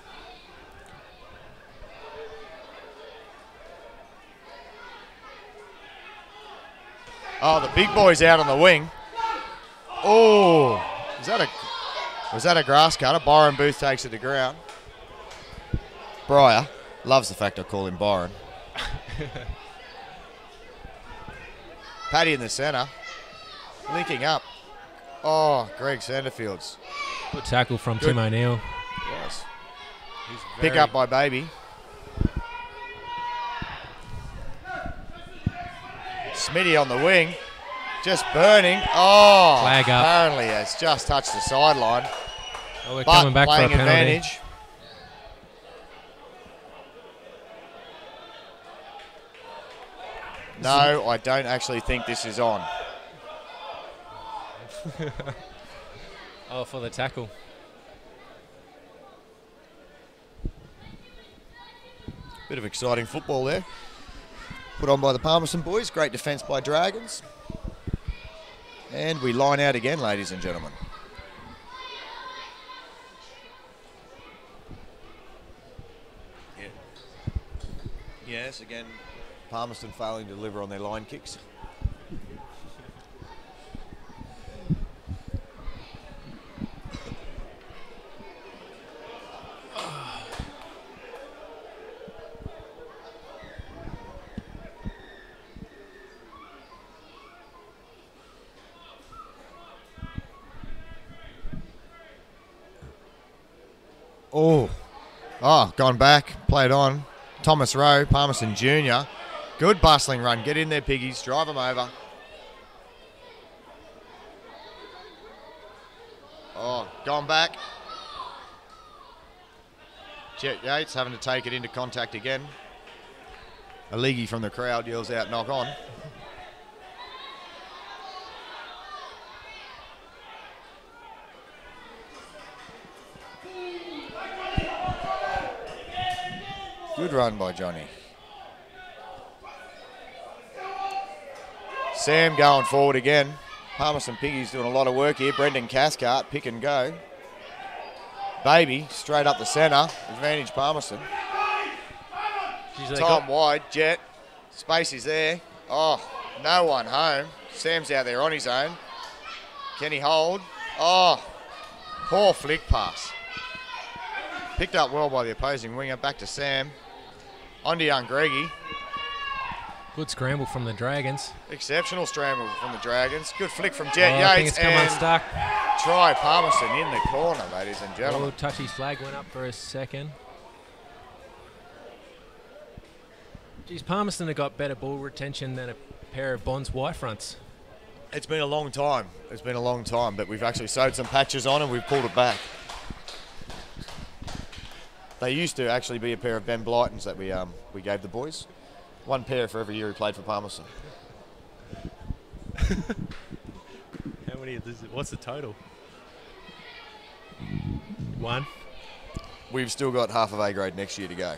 Oh, the big boy's out on the wing. Oh, was that a grass cutter? Byron Booth takes it to ground. Briar loves the fact I call him Byron. Paddy in the centre, linking up. Oh, Greg Sanderfields. Good tackle from Tim O'Neill. Yes. Pick up by Baby. Smitty on the wing, just burning. Oh, flag up. Apparently has just touched the sideline. Oh, we're coming back for a playing penalty. advantage. No, I don't actually think this is on. Oh, for the tackle. Bit of exciting football there. Put on by the Palmerston boys. Great defence by Dragons. And we line out again, ladies and gentlemen. Yeah. Yes, again, Palmerston failing to deliver on their line kicks. Oh, gone back, played on. Thomas Rowe, Palmerston Jr. Good bustling run. Get in there, piggies. Drive them over. Oh, gone back. Jet Yates having to take it into contact again. A leaguey from the crowd yells out, knock on. Good run by Johnny. Sam going forward again. Palmerston Piggies doing a lot of work here. Brendan Cathcart, pick and go. Baby, straight up the centre. Advantage Palmerston. Time wide, Jet. Space is there. Oh, no one home. Sam's out there on his own. Can he hold? Oh, poor flick pass. Picked up well by the opposing winger. Back to Sam. On to young Greggy. Good scramble from the Dragons. Exceptional scramble from the Dragons. Good flick from Jet Yates. I think it's come unstuck. Try Palmerston in the corner, ladies and gentlemen. Oh, touchy's flag went up for a second. Geez, Palmerston have got better ball retention than a pair of Bonds white fronts. It's been a long time. It's been a long time, but we've actually sewed some patches on and we've pulled it back. They used to actually be a pair of Ben Blytons that we gave the boys. One pair for every year he played for Palmerston. How many? What's the total? 1. We've still got half of A grade next year to go.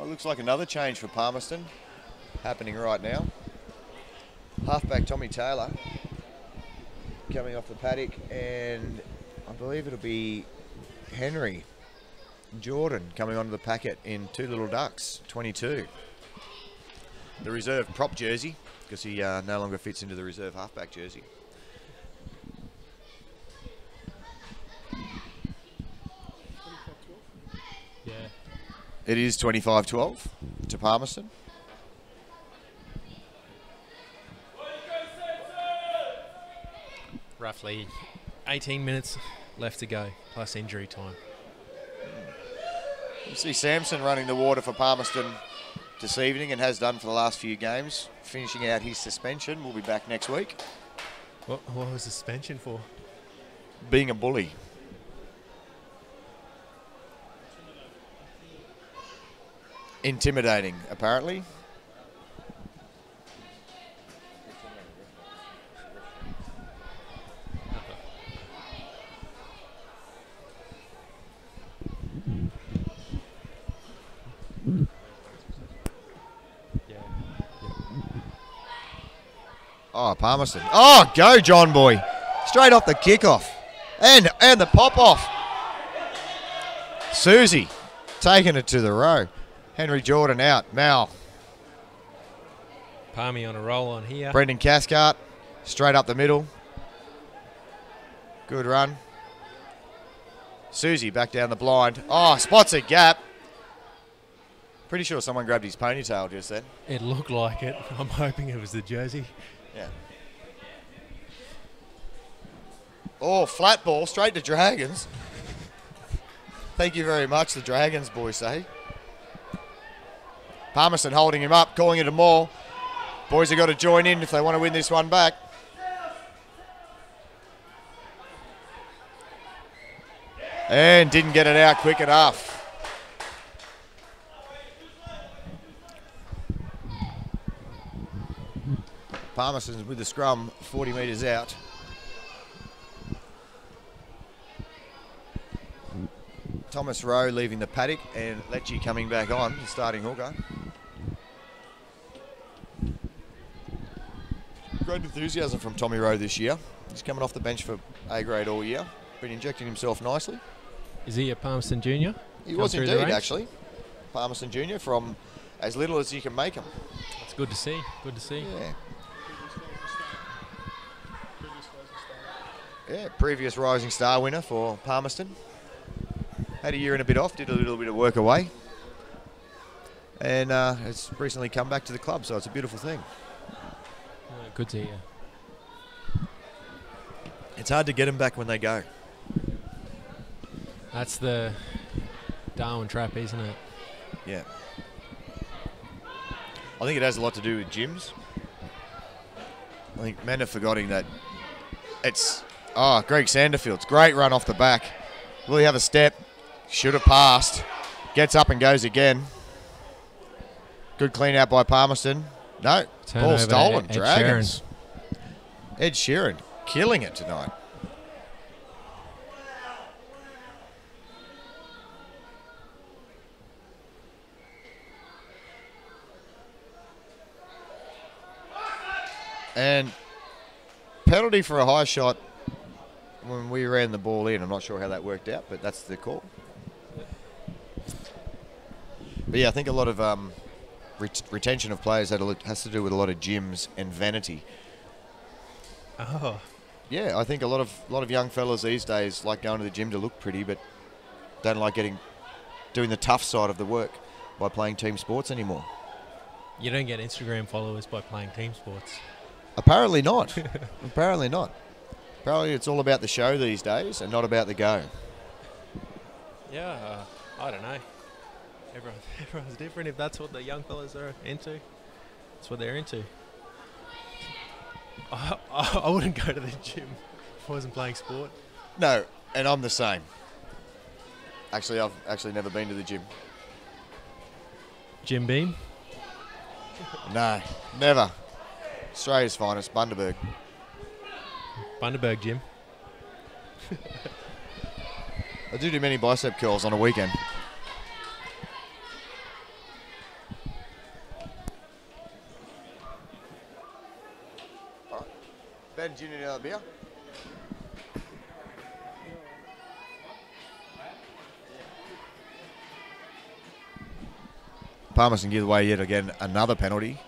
Looks like another change for Palmerston happening right now. Halfback Tommy Taylor coming off the paddock, and I believe it'll be Henry Jordan coming onto the packet in Two Little Ducks, 22. The reserve prop jersey, because he no longer fits into the reserve halfback jersey. Yeah. It is 25-12 to Palmerston. Roughly 18 minutes left to go, plus injury time. You see Samson running the water for Palmerston this evening and has done for the last few games, finishing out his suspension. We'll be back next week. What was suspension for? Being a bully. Intimidating, apparently. Oh, Palmerston. Oh, go John Boy. Straight off the kickoff. And the pop-off. Susie taking it to the row. Henry Jordan out. Mal. Palmy on a roll on here. Brendan Cathcart straight up the middle. Good run. Susie back down the blind. Oh, spots a gap. Pretty sure someone grabbed his ponytail just then. It looked like it. I'm hoping it was the jersey. Yeah. Oh, flat ball straight to Dragons. Thank you very much, the Dragons boys say. Palmerston holding him up, calling it a maul. Boys have got to join in if they want to win this one back. And didn't get it out quick enough. Palmerston's with the scrum 40 metres out. Thomas Rowe leaving the paddock and Lecce coming back on, the starting hooker. Great enthusiasm from Tommy Rowe this year. He's coming off the bench for A grade all year. Been injecting himself nicely. Is he a Palmerston junior? He was indeed, actually. Palmerston junior from as little as you can make him. That's good to see. Good to see. Yeah. Yeah, previous Rising Star winner for Palmerston. Had a year and a bit off, did a little bit of work away. And has recently come back to the club, so it's a beautiful thing. Good to hear. It's hard to get them back when they go. That's the Darwin trap, isn't it? Yeah. I think it has a lot to do with gyms. I think men are forgetting that it's... Oh, Greg Sanderfield's great run off the back. Will he have a step? Should have passed. Gets up and goes again. Good clean out by Palmerston. No, ball stolen. Dragons. Ed Sheeran killing it tonight. And penalty for a high shot when we ran the ball in. I'm not sure how that worked out, but that's the call. But yeah, I think a lot of retention of players has to do with a lot of gyms and vanity. Oh. Yeah, I think a lot of young fellas these days like going to the gym to look pretty, but don't like doing the tough side of the work by playing team sports anymore. You don't get Instagram followers by playing team sports. Apparently not. Apparently not. Apparently it's all about the show these days and not about the go. Yeah, I don't know. Everyone's different. If that's what the young fellas are into, that's what they're into. I wouldn't go to the gym if I wasn't playing sport. No, and I'm the same. Actually, I've actually never been to the gym. Jim Beam? No, never. Australia's finest, Bundaberg. Bundaberg gym. I do many bicep curls on a weekend. All right. Ben, do you need another beer? Palmerston gives away yet again another penalty.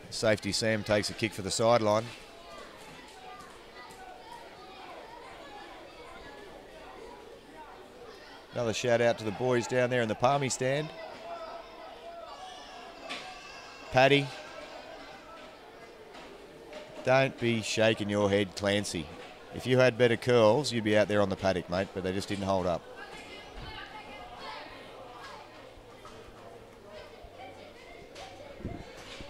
Safety Sam takes a kick for the sideline. Another shout out to the boys down there in the Palmy stand. Paddy, don't be shaking your head, Clancy. If you had better curls, you'd be out there on the paddock, mate, but they just didn't hold up.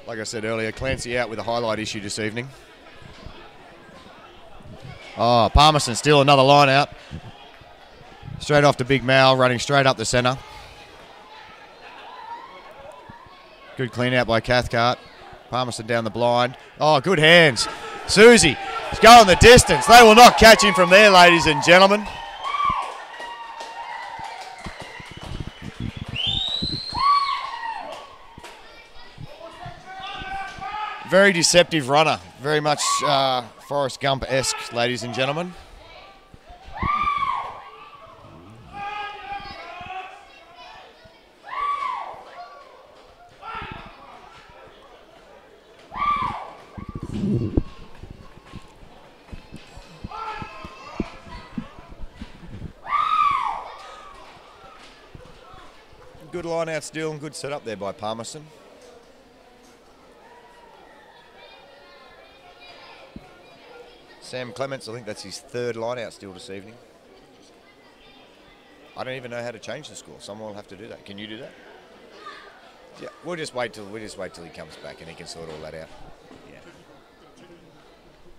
Like I said earlier, Clancy out with a highlight issue this evening. Oh, Palmerston still another line out. Straight off to Big Mal, running straight up the centre. Good clean out by Cathcart. Palmerston down the blind. Oh, good hands. Susie is going the distance. They will not catch him from there, ladies and gentlemen. Very deceptive runner. Very much Forrest Gump-esque, ladies and gentlemen. Good line out still and good setup there by Palmerston. Sam Clements, I think that's his third line out still this evening. I don't even know how to change the score. Someone will have to do that. Can you do that? Yeah, we'll just wait till he comes back and he can sort all that out. Yeah.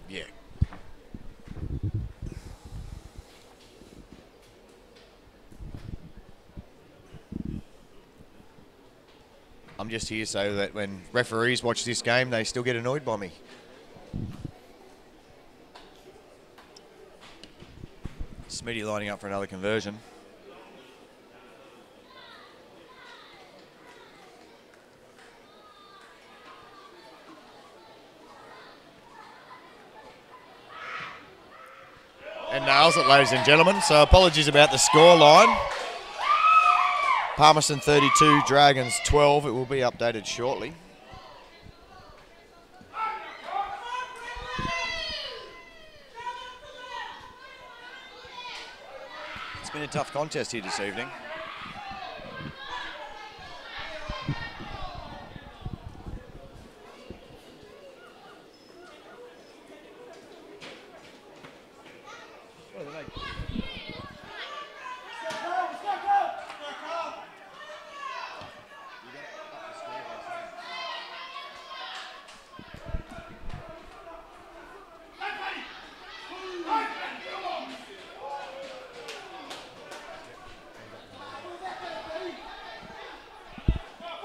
Yeah. I'm just here so that when referees watch this game, they still get annoyed by me. Smitty lining up for another conversion. And nails it, ladies and gentlemen. So apologies about the score line. Palmerston 32, Dragons 12. It will be updated shortly. It's been a tough contest here this evening.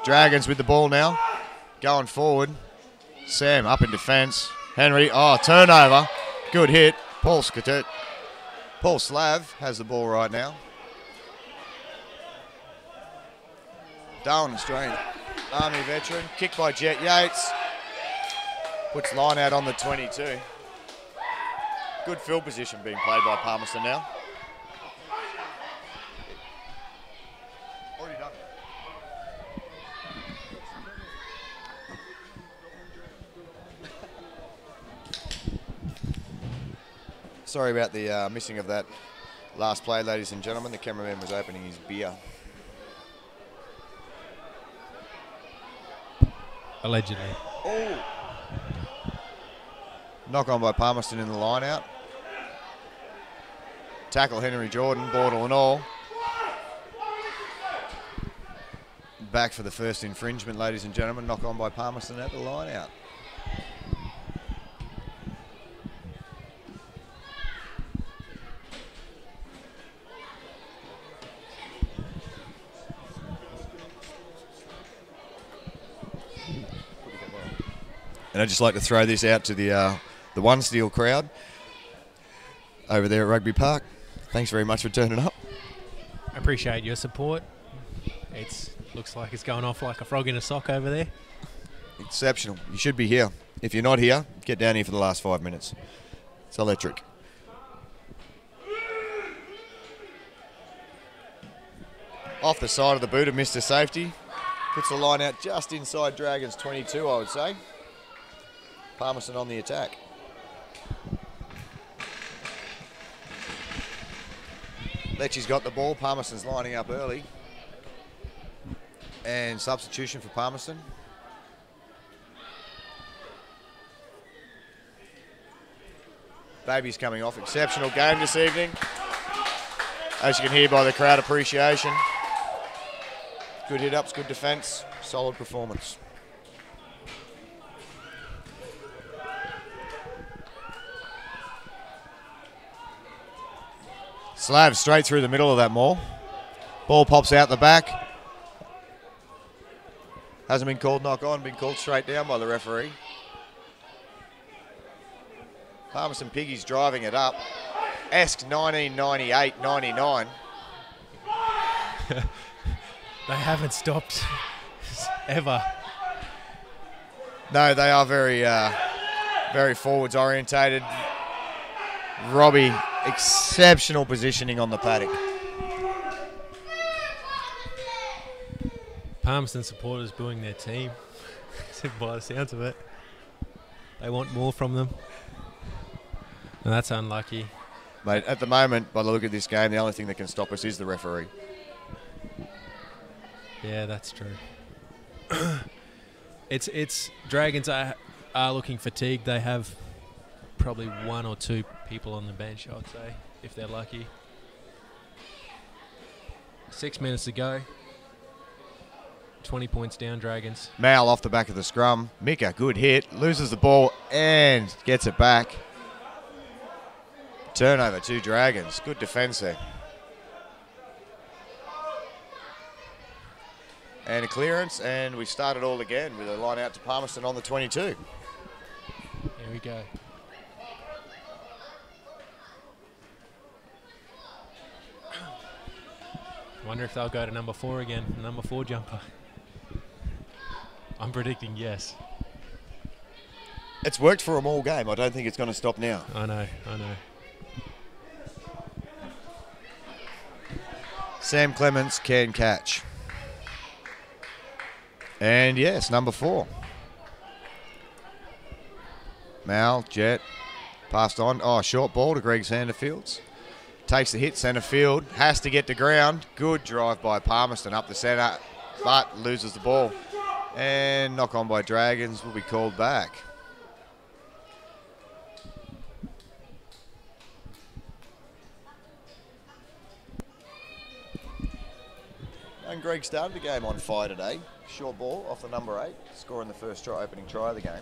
Dragons with the ball now, going forward. Sam up in defence. Henry, turnover. Good hit. Paul Slav has the ball right now. Darwin, Australian Army veteran. Kick by Jet Yates. Puts line out on the 22. Good field position being played by Palmerston now. Already done. Sorry about the missing of that last play, ladies and gentlemen. The cameraman was opening his beer. Allegedly. Oh! Knock on by Palmerston in the line out. tackle Henry Jordan, bottle and all. Back for the first infringement, ladies and gentlemen. Knock on by Palmerston at the line out. And I'd just like to throw this out to the One Steel crowd over there at Rugby Park. Thanks very much for turning up. I appreciate your support. Looks like it's going off like a frog in a sock over there. Exceptional. You should be here. If you're not here, get down here for the last 5 minutes. It's electric. Off the side of the boot of Mr. Safety. Puts the line out just inside Dragons 22, I would say. Palmerston on the attack. Lecce's got the ball. Palmerston's lining up early. And substitution for Palmerston. Baby's coming off. Exceptional game this evening. As you can hear by the crowd appreciation. Good hit-ups, good defence, solid performance. Slav straight through the middle of that maul. Ball pops out the back. Hasn't been called knock on, been called straight down by the referee. Palmerston Piggies driving it up. Esque 1998-99. They haven't stopped ever. No, they are very, very forwards orientated. Robbie, exceptional positioning on the paddock. Palmerston supporters booing their team, by the sounds of it. They want more from them. And that's unlucky. Mate, at the moment, by the look of this game, the only thing that can stop us is the referee. Yeah, that's true. It's Dragons are looking fatigued. They have probably 1 or 2 people on the bench, I'd say, if they're lucky. 6 minutes to go. 20 points down, Dragons. Mal off the back of the scrum. Mika, good hit. Loses the ball and gets it back. Turnover to Dragons. Good defence there. And a clearance, and we start it all again with a line out to Palmerston on the 22. Here we go. Wonder if they'll go to number 4 again, number 4 jumper. I'm predicting yes. It's worked for them all game. I don't think it's going to stop now. I know. Sam Clements can catch. And yes, number 4. Mal, Jet, passed on. Oh, short ball to Greg Sanderfields. Takes the hit, centre field, has to get to ground. Good drive by Palmerston up the centre, but loses the ball. And knock on by Dragons will be called back. And Greg started the game on fire today. Short ball off the number 8, scoring the first opening try of the game.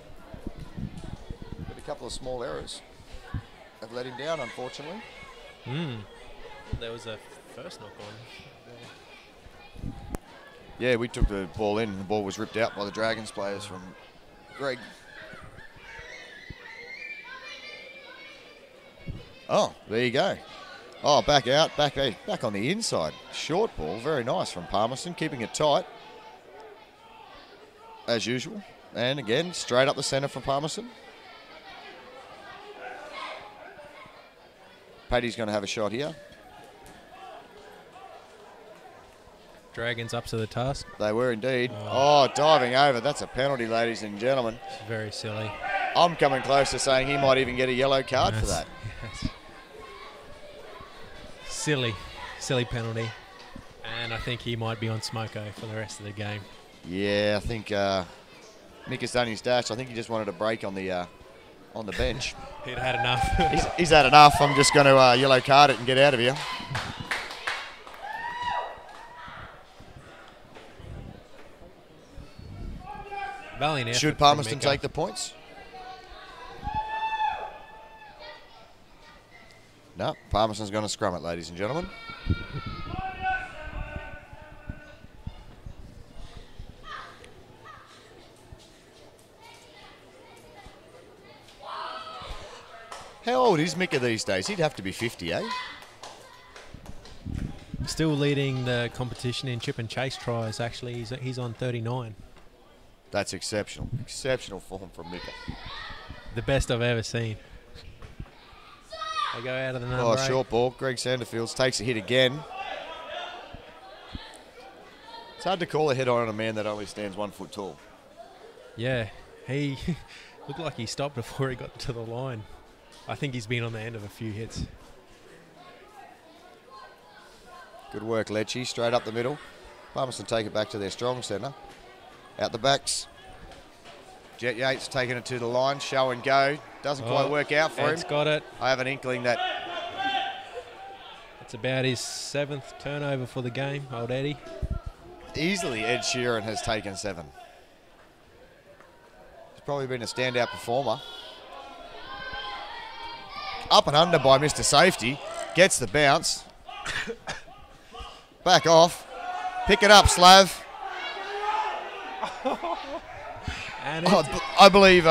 But a couple of small errors have let him down, unfortunately. There was a first knock on. Yeah, we took the ball in and the ball was ripped out by the Dragons players from Greg. Oh, there you go. Oh, back out, back on the inside. Short ball, very nice from Palmerston, keeping it tight. As usual. And again, straight up the centre from Palmerston. Paddy's going to have a shot here. Dragons up to the task. They were indeed. Oh, diving over. That's a penalty, ladies and gentlemen. It's very silly. I'm coming close to saying he might even get a yellow card for that. Yes. Silly penalty. And I think he might be on smoko for the rest of the game. Yeah, I think Nick has done his dash. I think he just wanted a break on the on the bench. He'd had enough. He's had enough. I'm just going to yellow card it and get out of here. Valiant effort Should from Palmerston Mika. take the points? No, Palmerston's going to scrum it, ladies and gentlemen. How old is Mika these days? He'd have to be 50, eh? Still leading the competition in chip and chase tries, actually. He's on 39. That's exceptional. Exceptional form from Mika. The best I've ever seen. They go out of the number Oh, 8. short ball. Greg Sanderfields takes a hit again. It's hard to call a head on a man that only stands 1 foot tall. Yeah, he looked like he stopped before he got to the line. I think he's been on the end of a few hits. Good work, Lecce. Straight up the middle. Palmerston take it back to their strong centre. Out the backs. Jet Yates taking it to the line. Show and go. Doesn't quite work out for Ed's him. got it. I have an inkling that It's about his 7th turnover for the game, old Eddie. easily Ed Sheeran has taken 7. He's probably been a standout performer. Up and under by Mr. Safety. Gets the bounce. Back off. Pick it up, Slav. And I believe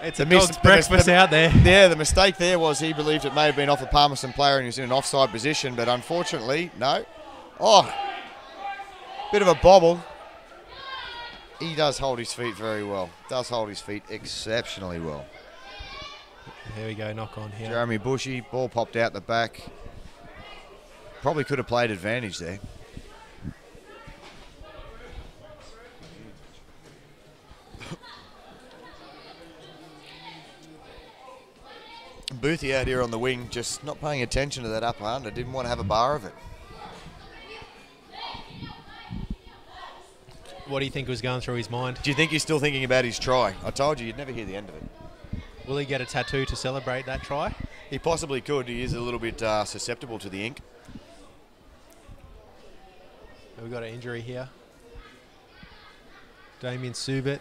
it's a dog's breakfast out there. Yeah, the mistake there was he believed it may have been off a Palmerston player and he was in an offside position, but unfortunately, no. Oh, bit of a bobble. He does hold his feet very well. Does hold his feet exceptionally well. Here we go, knock on here. Jeremy Bushy, ball popped out the back. Probably could have played advantage there. Boothie out here on the wing, just not paying attention to that upper under. Didn't want to have a bar of it. What do you think was going through his mind? Do you think he's still thinking about his try? I told you, you'd never hear the end of it. Will he get a tattoo to celebrate that try? He possibly could. He is a little bit susceptible to the ink. We've got an injury here. Damien Subit.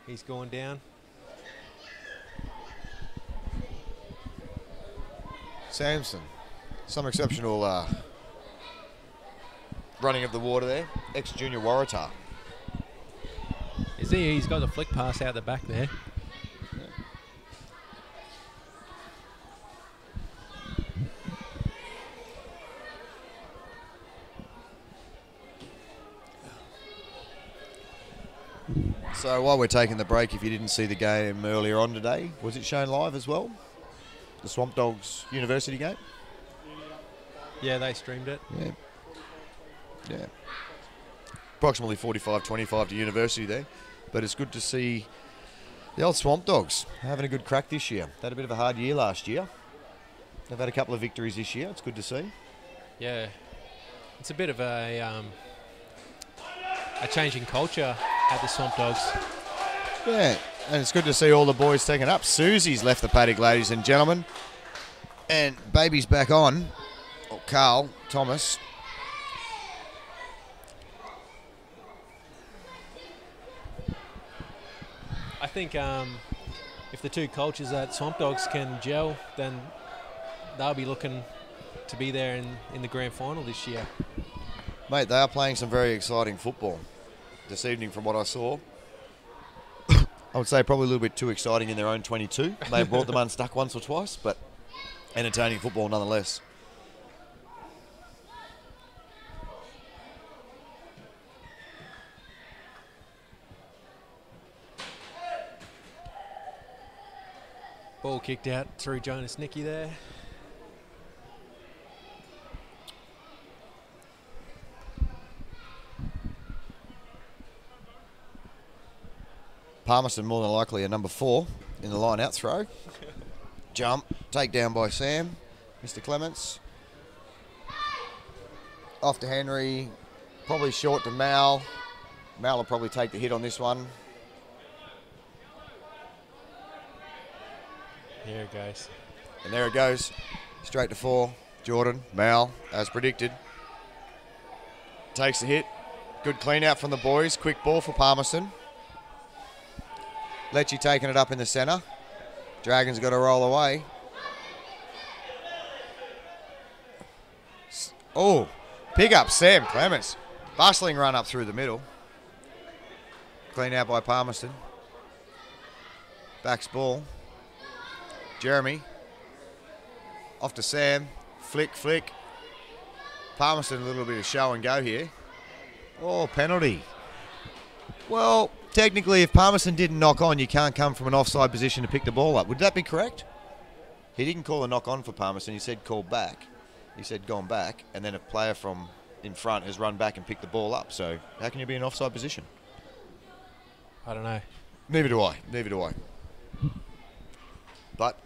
He's gone down. Samson, some exceptional running of the water there. Ex-junior Waratah. Is he? He's got a flick pass out the back there. So while we're taking the break, if you didn't see the game earlier on today, was it shown live as well? The Swamp Dogs University game? Yeah, they streamed it. Yeah. Yeah. Approximately 45-25 to University there. But it's good to see the old Swamp Dogs having a good crack this year. They had a bit of a hard year last year. They've had a couple of victories this year. It's good to see. Yeah. It's a bit of a change in culture at the Swamp Dogs. Yeah, and it's good to see all the boys taking up. Susie's left the paddock, ladies and gentlemen. And Baby's back on. Or Carl Thomas. I think if the two cultures at Swamp Dogs can gel, then they'll be looking to be there in the grand final this year. Mate, they are playing some very exciting football this evening from what I saw. I would say probably a little bit too exciting in their own 22. They brought them unstuck once or twice, but entertaining football nonetheless. Ball kicked out through Jonas Nicky there. Palmerston more than likely a number 4 in the line-out throw. Jump, take down by Sam. Mr. Clements. Off to Henry. Probably short to Mal. Mal will probably take the hit on this one. Here it goes. And there it goes. Straight to 4. Jordan, Mal, as predicted. Takes the hit. Good clean out from the boys. Quick ball for Palmerston. Lecce taking it up in the centre. Dragons got to roll away. Oh, pick up Sam Clements. Bustling run up through the middle. Clean out by Palmerston. Backs ball. Jeremy. Off to Sam. Flick, flick. Palmerston a little bit of show and go here. Oh, penalty. Well, technically, if Palmerston didn't knock on, you can't come from an offside position to pick the ball up. Would that be correct? He didn't call a knock on for Palmerston. He said call back. He said gone back, and then a player from in front has run back and picked the ball up. So how can you be in offside position? I don't know. Neither do I. Neither do I. But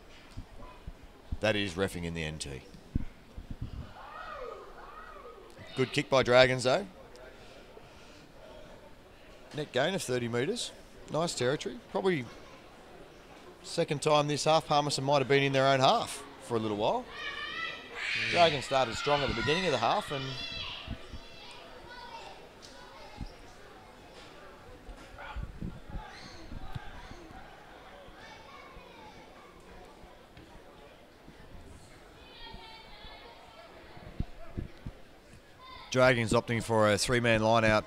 that is reffing in the NT. Good kick by Dragons, though. Net gain of 30 metres. Nice territory. Probably second time this half Palmerston might have been in their own half for a little while. Dragons started strong at the beginning of the half and Dragons opting for a 3-man line out.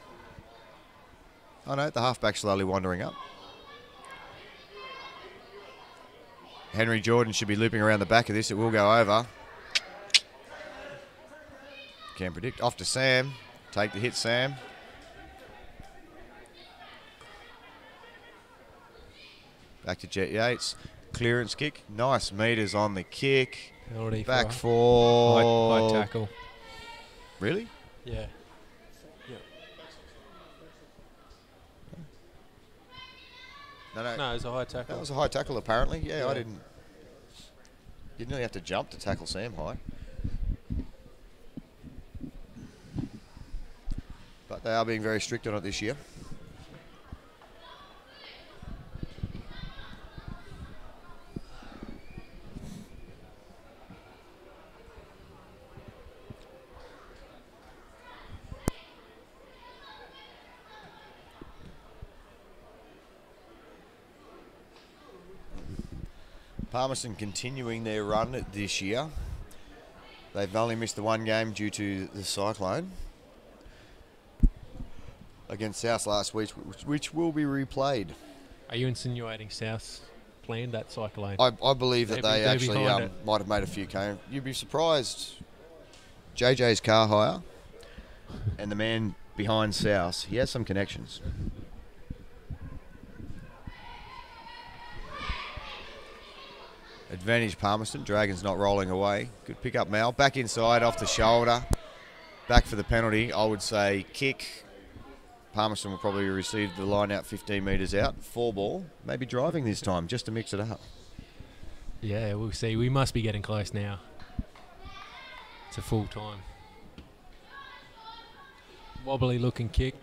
Oh no, the halfback slowly wandering up. Henry Jordan should be looping around the back of this. It will go over. Can't predict. Off to Sam. Take the hit, Sam. Back to Jet Yates. Clearance kick. Nice meters on the kick. Penalty Back for for... high tackle. Really? Yeah. No, it was a high tackle. That was a high tackle, apparently. Yeah, Yeah. I didn't. You nearly have to jump to tackle Sam high. But they are being very strict on it this year. Palmerston continuing their run this year. They've only missed the one game due to the cyclone against South last week, which will be replayed. Are you insinuating South's planned that cyclone? I believe that they They're actually behind it. might have made a few came. You'd be surprised. JJ's car hire and the man behind South, he has some connections. Advantage Palmerston. Dragons not rolling away. Good pick up, Mal. Back inside, off the shoulder. Back for the penalty. I would say kick. Palmerston will probably receive the line out 15 metres out. 4 ball. Maybe driving this time just to mix it up. Yeah, we'll see. We must be getting close now. It's a full time. Wobbly looking kick.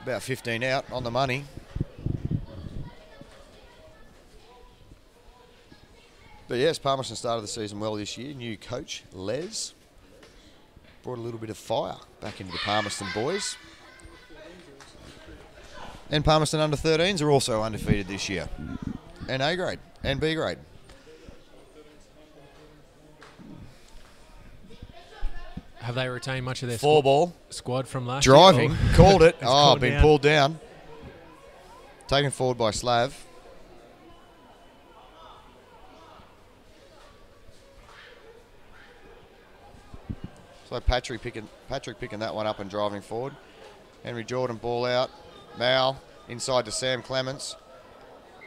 About 15 out on the money. But yes, Palmerston started the season well this year. New coach, Les, brought a little bit of fire back into the Palmerston boys. And Palmerston under 13s are also undefeated this year. And A grade and B grade. Have they retained much of their 4 ball. squad from last Driving. year? Called it. It's Oh, called been down. pulled down. Taken forward by Slav. So Patrick picking that one up and driving forward. Henry Jordan ball out. Mal inside to Sam Clements.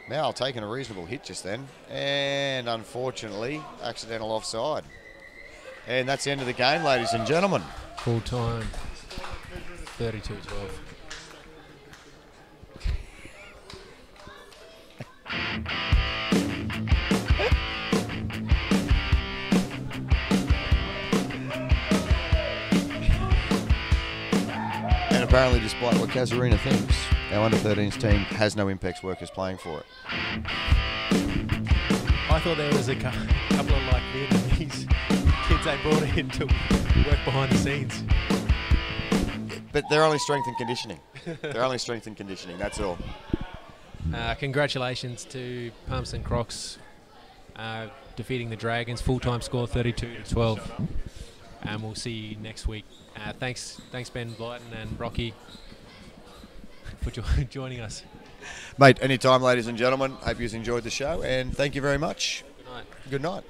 Mal taking a reasonable hit just then. And unfortunately, accidental offside. And that's the end of the game, ladies and gentlemen. Full time. 32-12. And apparently, despite what Casuarina thinks, our under-13s team has no Impex workers playing for it. I thought there was a couple of like Vietnamese kids they brought in to work behind the scenes. But they're only strength and conditioning. They're only strength and conditioning, that's all. Congratulations to Palmerston Crocs defeating the Dragons. Full-time score 32-12. And we'll see you next week. Thanks Ben Blyton and Rocky for joining us. Mate, anytime, ladies and gentlemen. Hope you've enjoyed the show, and thank you very much. Good night. Good night.